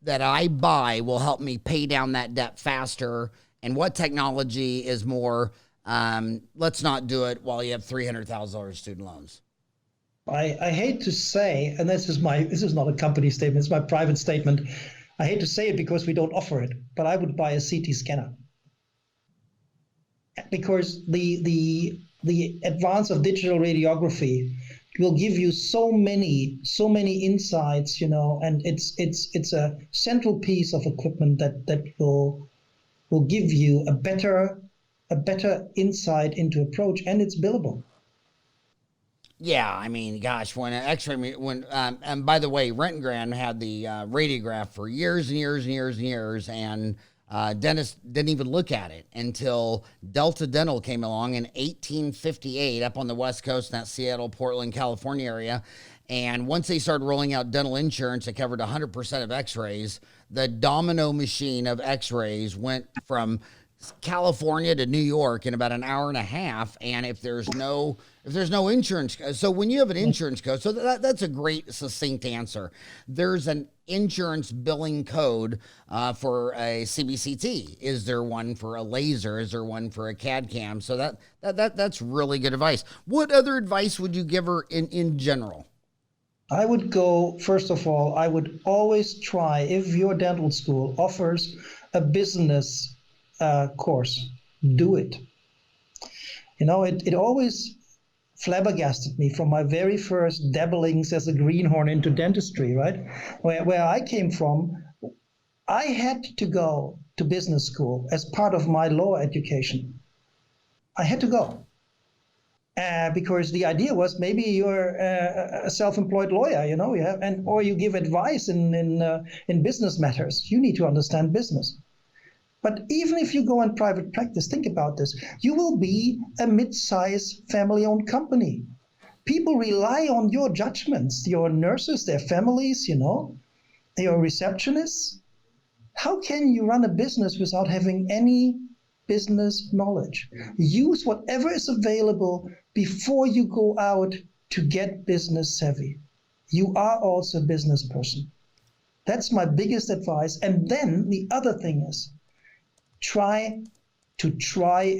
that I buy will help me pay down that debt faster? And what technology is more, let's not do it while you have $300,000 student loans?" I hate to say, and this is not a company statement, it's my private statement. I hate to say it because we don't offer it, but I would buy a CT scanner. Because the advance of digital radiography will give you so many insights, and it's a central piece of equipment that will give you a better insight into approach, and it's billable. Yeah, I mean, gosh, when and by the way, Rentgren had the radiograph for years and years and years and years, and dentists didn't even look at it until Delta Dental came along in 1858 up on the West Coast in that Seattle, Portland, California area. And once they started rolling out dental insurance that covered 100% of x-rays, the domino machine of x-rays went from California to New York in about an hour and a half. And if there's no insurance, so when you have an insurance code, so that's a great succinct answer. There's an insurance billing code for a CBCT. Is there one for a laser? Is there one for a CAD CAM? So that's really good advice. What other advice would you give her in general? I would go, first of all, I would always try, if your dental school offers a business course, do it. It always flabbergasted me from my very first dabblings as a greenhorn into dentistry, right? Where I came from, I had to go to business school as part of my law education. I had to go. Because the idea was maybe you're a self-employed lawyer, or you give advice in business matters. You need to understand business. But even if you go in private practice, think about this. You will be a mid-size family-owned company. People rely on your judgments, your nurses, their families, your receptionists. How can you run a business without having any business knowledge? Use whatever is available before you go out to get business savvy. You are also a business person. That's my biggest advice. And then the other thing is, try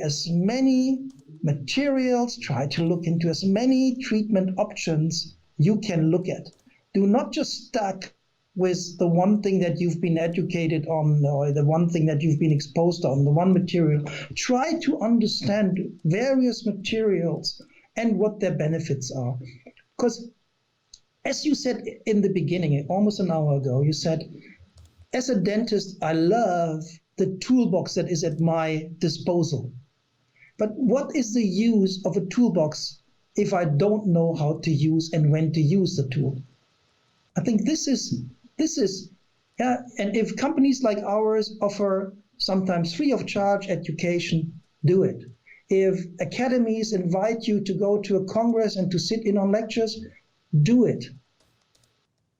as many materials, try to look into as many treatment options you can look at. Do not just stuck with the one thing that you've been educated on, or the one thing that you've been exposed on, the one material. Try to understand various materials and what their benefits are. Because as you said in the beginning, almost an hour ago, you said, as a dentist, I love the toolbox that is at my disposal. But what is the use of a toolbox if I don't know how to use and when to use the tool? I think this is, and if companies like ours offer sometimes free of charge education, do it. If academies invite you to go to a congress and to sit in on lectures, do it.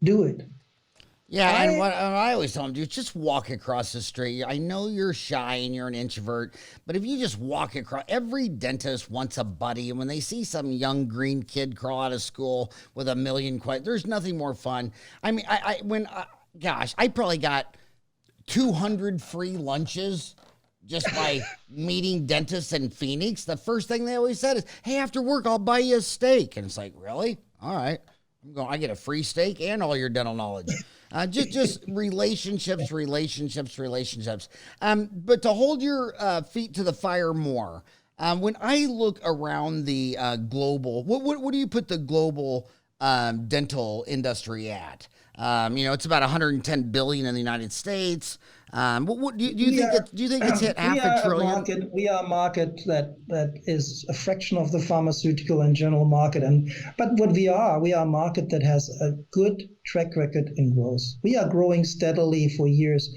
Do it. Yeah, and what I always tell them to do is just walk across the street. I know you're shy and you're an introvert, but if you just walk across, every dentist wants a buddy. And when they see some young green kid crawl out of school with a million questions, there's nothing more fun. I mean, I probably got 200 free lunches just by meeting dentists in Phoenix. The first thing they always said is, "Hey, after work, I'll buy you a steak." And it's like, really? All right. I get a free steak and all your dental knowledge. Just relationships. But to hold your feet to the fire more, when I look around the global, what do you put the global dental industry at? It's about 110 billion in the United States. What do you think? Do you think it's hit half a trillion? We are a market that is a fraction of the pharmaceutical and general market, but what we are a market that has a good track record in growth. We are growing steadily for years,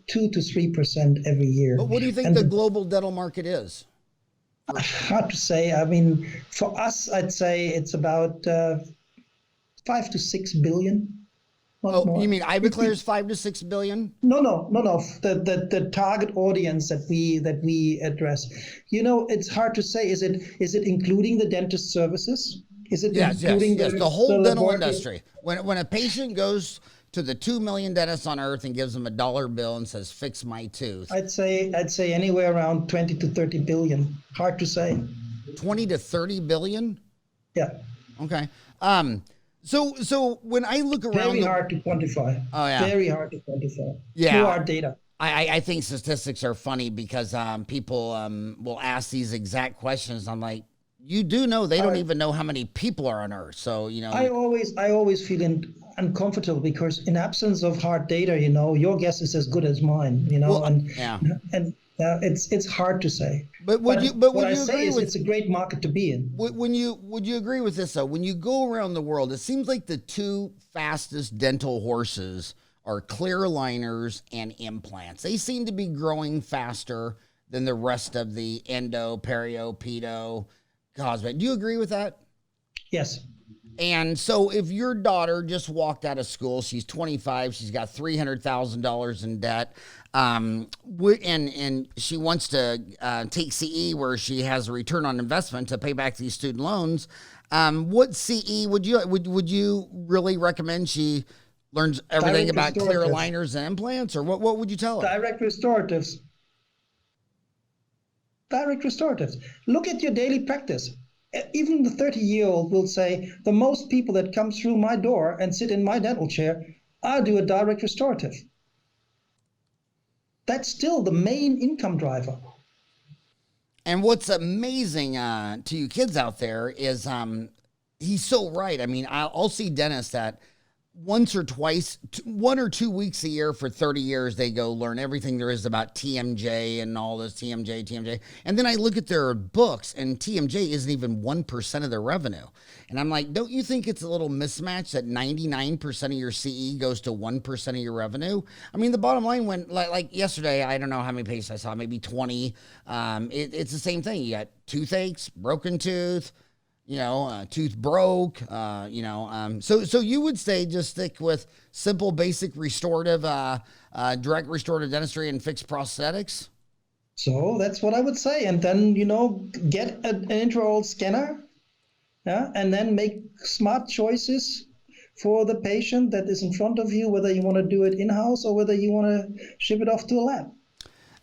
2 to 3% every year. But what do you think the global dental market is? Hard to say. I mean, for us, I'd say it's about 5 to 6 billion. You mean Ivoclar's 5 to 6 billion? No. The target audience that we address. It's hard to say. Is it including the dentist services? Is it including the whole dental industry? When a patient goes to the 2 million dentists on earth and gives them a dollar bill and says, "Fix my tooth," I'd say anywhere around 20 to 30 billion. Hard to say. 20 to 30 billion? Yeah. Okay. So when I look around, very hard to quantify. Oh yeah, very hard to quantify. Yeah, through our data. I think statistics are funny because people will ask these exact questions. I'm like, you do know they don't even know how many people are on Earth. So I always feel uncomfortable because in absence of hard data, your guess is as good as mine. It's hard to say. But would you agree with it's a great market to be in? Would you agree with this though? When you go around the world, it seems like the two fastest dental horses are clear aligners and implants. They seem to be growing faster than the rest of the endo, perio, pedo, cosmetic. Do you agree with that? Yes. And so if your daughter just walked out of school, she's 25, she's got $300,000 in debt, and she wants to take CE where she has a return on investment to pay back these student loans, what CE would you really recommend she learns everything about clear aligners and implants, or what would you tell her? Direct restoratives. Look at your daily practice. Even the 30-year-old will say, the most people that come through my door and sit in my dental chair, I do a direct restorative. That's still the main income driver. And what's amazing to you kids out there is he's so right. I mean, I'll see dentists that once or twice, 1 or 2 weeks a year for 30 years, they go learn everything there is about TMJ and all this TMJ. And then I look at their books and TMJ isn't even 1% of their revenue. And I'm like, don't you think it's a little mismatch that 99% of your CE goes to 1% of your revenue? I mean, the bottom line went like yesterday, I don't know how many patients I saw, maybe 20. It's the same thing. You got toothaches, broken tooth, tooth broke, so you would say just stick with simple, basic restorative, direct restorative dentistry and fixed prosthetics? So that's what I would say. And then, get an intraoral scanner, and then make smart choices for the patient that is in front of you, whether you want to do it in-house or whether you want to ship it off to a lab.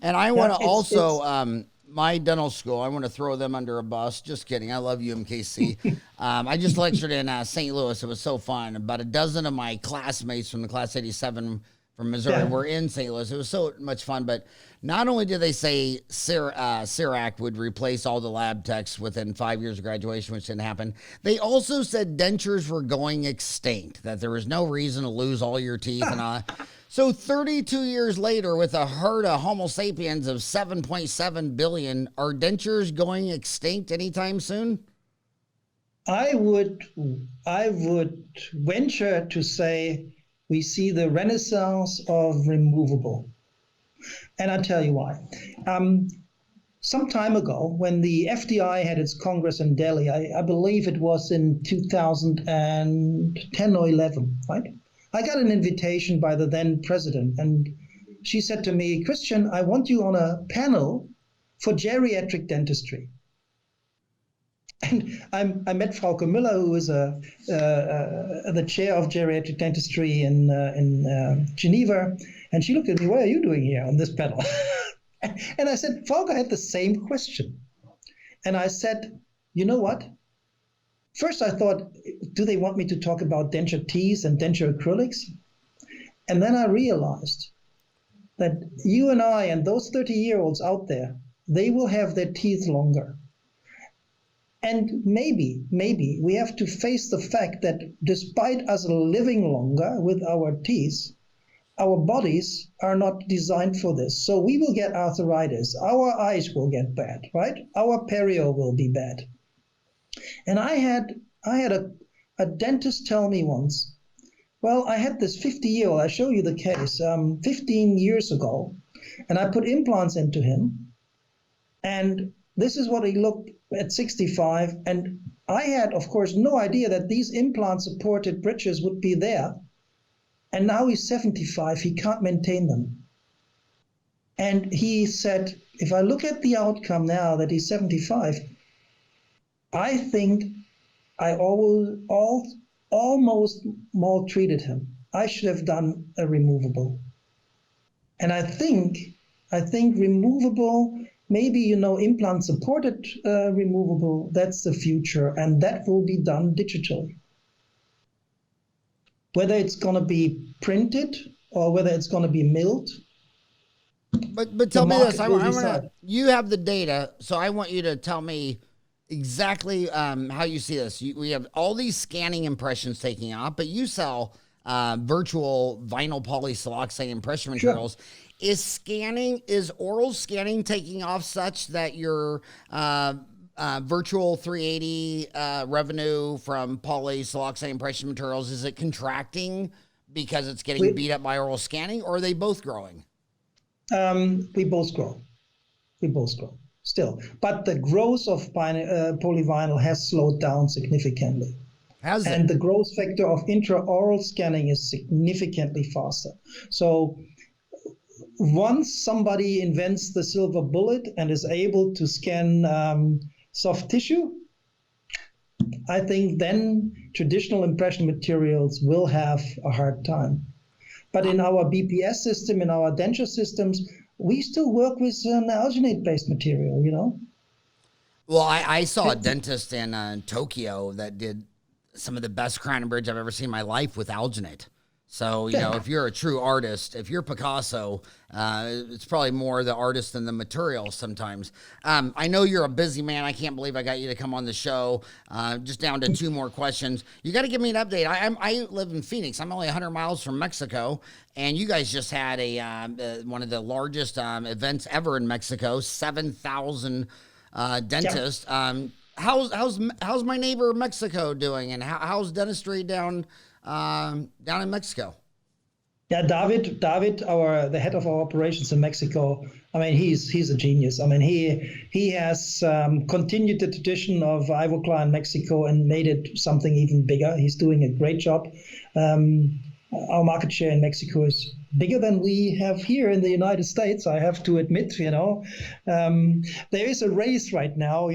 And I want to also... my dental school, I want to throw them under a bus. Just kidding. I love UMKC. I just lectured in St. Louis. It was so fun. About a dozen of my classmates from the class 87 from Missouri were in St. Louis. It was so much fun. But not only did they say CIRAC would replace all the lab techs within 5 years of graduation, which didn't happen, they also said dentures were going extinct, that there was no reason to lose all your teeth and all that. So 32 years later, with a herd of Homo sapiens of 7.7 billion, are dentures going extinct anytime soon? I would venture to say we see the renaissance of removable. And I'll tell you why. Some time ago, when the FDI had its Congress in Delhi, I believe it was in 2010 or 11, right? I got an invitation by the then president, and she said to me, Christian, I want you on a panel for geriatric dentistry. And I met Frauke Müller, who is the chair of geriatric dentistry in Geneva, and she looked at me, what are you doing here on this panel? And I said, Volker had the same question. And I said, you know what? First, I thought, do they want me to talk about denture teeth and denture acrylics? And then I realized that you and I and those 30-year-olds out there, they will have their teeth longer. And maybe we have to face the fact that despite us living longer with our teeth, our bodies are not designed for this. So we will get arthritis. Our eyes will get bad, right? Our perio will be bad. And I had a dentist tell me once, well, I had this 50-year-old, I show you the case, 15 years ago, and I put implants into him. And this is what he looked at 65. And I had, of course, no idea that these implant-supported bridges would be there. And now he's 75, he can't maintain them. And he said, if I look at the outcome now that he's 75, I think I almost maltreated him. I should have done a removable. And I think removable, maybe, implant supported removable, that's the future. And that will be done digitally. Whether it's going to be printed or whether it's going to be milled. But tell me this, you have the data, so I want you to tell me exactly how you see this. We have all these scanning impressions taking off, but you sell virtual vinyl polysiloxane impression materials. Sure. Is oral scanning taking off such that your virtual 380 revenue from polysiloxane impression materials, is it contracting because it's getting beat up by oral scanning, or are they both growing? We both grow. Still. But the growth of polyvinyl has slowed down significantly. And the growth factor of intraoral scanning is significantly faster. So once somebody invents the silver bullet and is able to scan soft tissue, I think then traditional impression materials will have a hard time. But in our BPS system, in our denture systems, we still work with an alginate-based material, Well, I saw a dentist in Tokyo that did some of the best crown and bridge I've ever seen in my life with alginate. So, if you're a true artist, if you're Picasso, it's probably more the artist than the material sometimes. I know you're a busy man. I can't believe I got you to come on the show. Just down to 2 more questions. You got to give me an update. I live in Phoenix. I'm only 100 miles from Mexico, and you guys just had one of the largest events ever in Mexico, 7,000 dentists. Yeah. How's my neighbor Mexico doing, and how's dentistry down in Mexico? Yeah, David, the head of our operations in Mexico. I mean, he's a genius. I mean, he has continued the tradition of Ivoclar in Mexico and made it something even bigger. He's doing a great job. Our market share in Mexico is bigger than we have here in the United States, I have to admit. There is a race right now.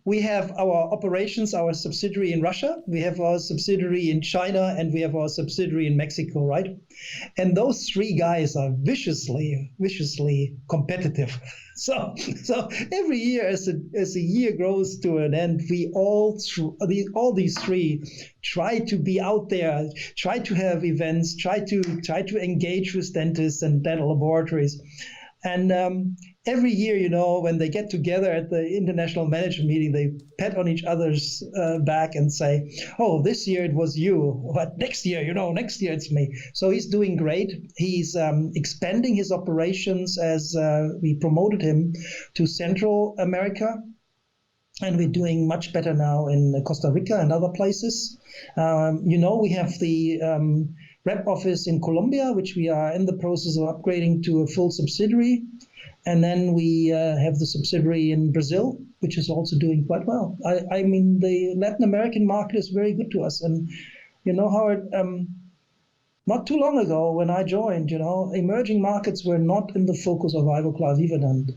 We have our operations, our subsidiary in Russia, we have our subsidiary in China, and we have our subsidiary in Mexico, right? And those 3 guys are viciously competitive. So every year, as the year grows to an end, we all these 3 try to be out there, try to have events, try to engage with dentists and dental laboratories. And every year, when they get together at the international management meeting, they pat on each other's back and say, oh, this year it was you, but next year it's me. So he's doing great. He's expanding his operations as we promoted him to Central America. And we're doing much better now in Costa Rica and other places. We have the rep office in Colombia, which we are in the process of upgrading to a full subsidiary. And then we have the subsidiary in Brazil, which is also doing quite well. I mean, the Latin American market is very good to us. And, Howard, not too long ago when I joined, emerging markets were not in the focus of Ivoclar Vivadent.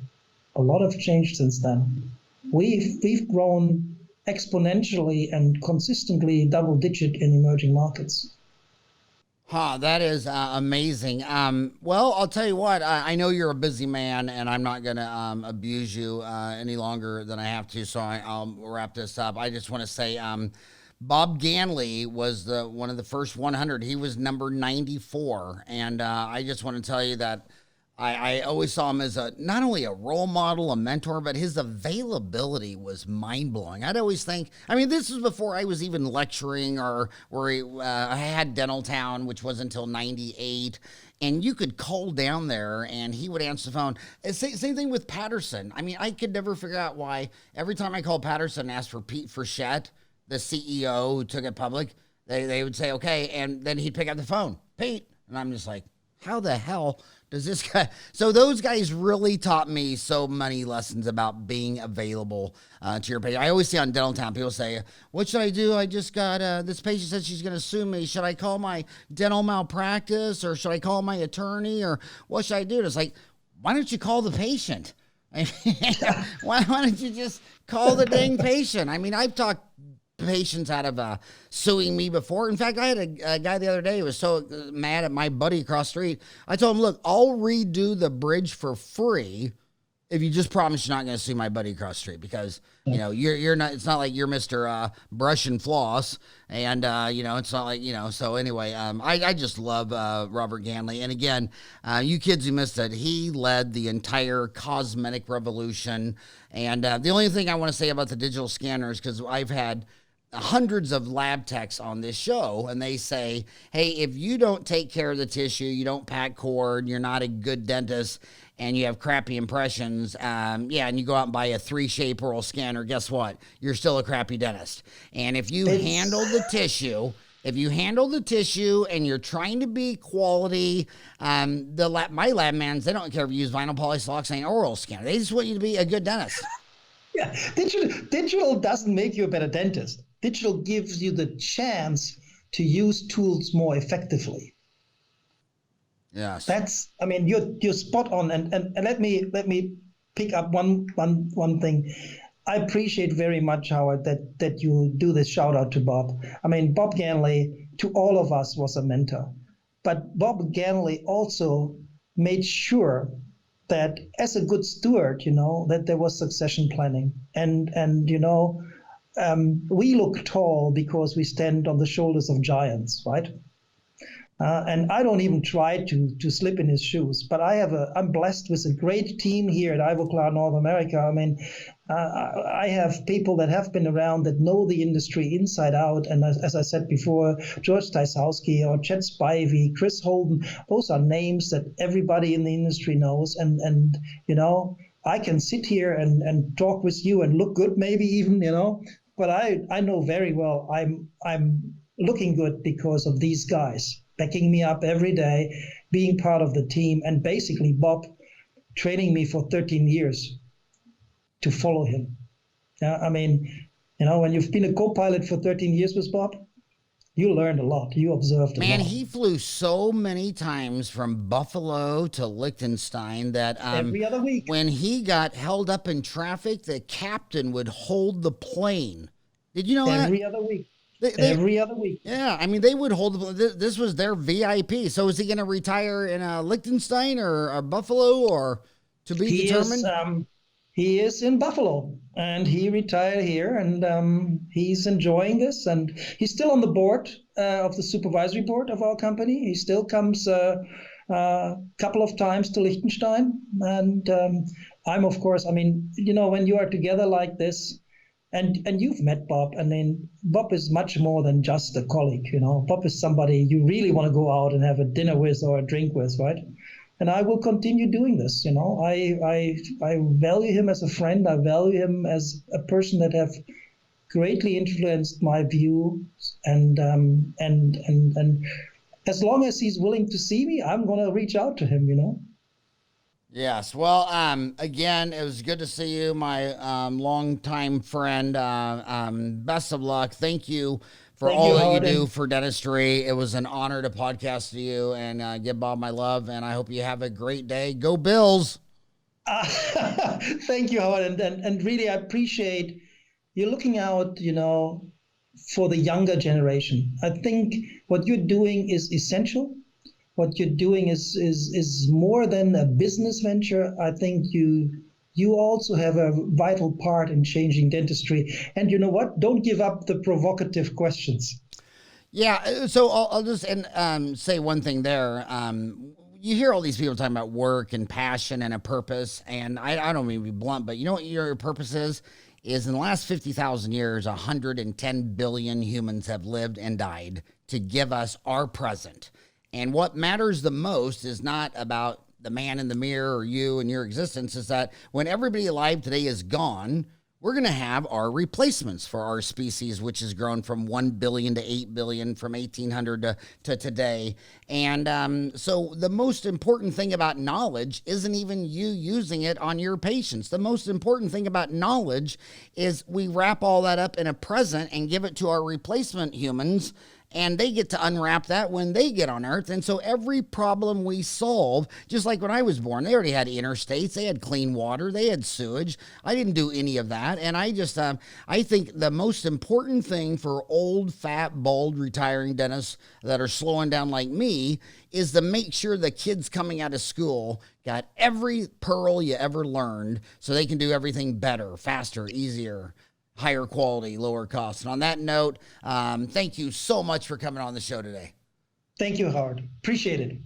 A lot have changed since then. We've grown exponentially and consistently double-digit in emerging markets. Huh, that is amazing. Well, I'll tell you what, I know you're a busy man, and I'm not going to abuse you any longer than I have to, so I'll wrap this up. I just want to say Bob Ganley was one of the first 100. He was number 94, and I just want to tell you that I always saw him as not only a role model, a mentor, but his availability was mind blowing. I'd always think, I mean, this was before I was even lecturing or where I had Dental Town, which was until 98. And you could call down there and he would answer the phone. Same thing with Patterson. I mean, I could never figure out why every time I called Patterson and asked for Pete Frechette, the CEO who took it public, they would say, okay. And then he'd pick up the phone, Pete. And I'm just like, how the hell does this guy? So those guys really taught me so many lessons about being available to your patient. I always see on Dental Town, people say, what should I do? I just got, this patient said she's going to sue me. Should I call my dental malpractice or should I call my attorney or what should I do? And it's like, why don't you call the patient? I mean, why don't you just call the dang patient? I mean, I've talked patients out of suing me before. In fact, I had a guy the other day who was so mad at my buddy across the street. I told him, look, I'll redo the bridge for free if you just promise you're not going to sue my buddy across the street because, you know, you're not, it's not like you're Mr. Brush and Floss. And, you know, it's not like, you know, so anyway, I just love Robert Ganley. And again, you kids who missed it, he led the entire cosmetic revolution. And the only thing I want to say about the digital scanners, because I've had hundreds of lab techs on this show, and they say, hey, if you don't take care of the tissue, you don't pack cord, you're not a good dentist, and you have crappy impressions, and you go out and buy a 3-shape oral scanner, guess what? You're still a crappy dentist. And if you handle the tissue, and you're trying to be quality, my lab mans, they don't care if you use vinyl polysiloxane or oral scanner. They just want you to be a good dentist. Yeah, digital doesn't make you a better dentist. Digital gives you the chance to use tools more effectively. Yes. That's, I mean, you're spot on. And let me pick up one thing. I appreciate very much, Howard, that you do this shout out to Bob. I mean, Bob Ganley to all of us was a mentor, but Bob Ganley also made sure that as a good steward, you know, that there was succession planning and you know, we look tall because we stand on the shoulders of giants, right? And I don't even try to slip in his shoes, but I'm blessed with a great team here at Ivoclar North America. I mean, I have people that have been around that know the industry inside out. And as I said before, George Tysowski or Chet Spivey, Chris Holden, those are names that everybody in the industry knows. And you know, I can sit here and talk with you and look good maybe even, you know, but I know very well I'm looking good because of these guys backing me up every day, being part of the team, and basically Bob training me for 13 years to follow him. Yeah, I mean, you know, when you've been a co-pilot for 13 years with Bob, you learned a lot. You observed a lot. Man, he flew so many times from Buffalo to Liechtenstein that every other week, when he got held up in traffic, the captain would hold the plane. Did you know that? Every other week. Every other week. Yeah, I mean, they would hold this was their VIP. So is he going to retire in Liechtenstein or Buffalo or to be determined? He is in Buffalo and he retired here and he's enjoying this and he's still on the board of the supervisory board of our company. He still comes a couple of times to Liechtenstein and I'm, of course, I mean, you know, when you are together like this, and you've met Bob. I mean, Bob is much more than just a colleague, you know. Bob is somebody you really want to go out and have a dinner with or a drink with, right? And I will continue doing this, you know. I value him as a friend. I value him as a person that have greatly influenced my view. And as long as he's willing to see me, I'm going to reach out to him, you know. Yes. Well, again, it was good to see you, my longtime friend. Best of luck. Thank you for all that you do for dentistry. It was an honor to podcast to you and give Bob my love. And I hope you have a great day. Go Bills. Thank you, Howard. And really, I appreciate you looking out, you know, for the younger generation. I think what you're doing is essential. What you're doing is more than a business venture. I think you also have a vital part in changing dentistry. And you know what? Don't give up the provocative questions. Yeah, so I'll just say one thing there. You hear all these people talking about work and passion and a purpose, and I don't mean to be blunt, but you know what your purpose is? Is in the last 50,000 years, 110 billion humans have lived and died to give us our present. And what matters the most is not about the man in the mirror or you and your existence, is that when everybody alive today is gone, we're going to have our replacements for our species, which has grown from 1 billion to 8 billion from 1800 to today. And so the most important thing about knowledge isn't even you using it on your patients. The most important thing about knowledge is we wrap all that up in a present and give it to our replacement humans, and they get to unwrap that when they get on Earth. And so every problem we solve, just like when I was born, they already had interstates, they had clean water, they had sewage. I didn't do any of that. And I just, I think the most important thing for old, fat, bald, retiring dentists that are slowing down like me is to make sure the kids coming out of school got every pearl you ever learned so they can do everything better, faster, easier, higher quality, lower cost. And on that note, thank you so much for coming on the show today. Thank you, Howard. Appreciate it.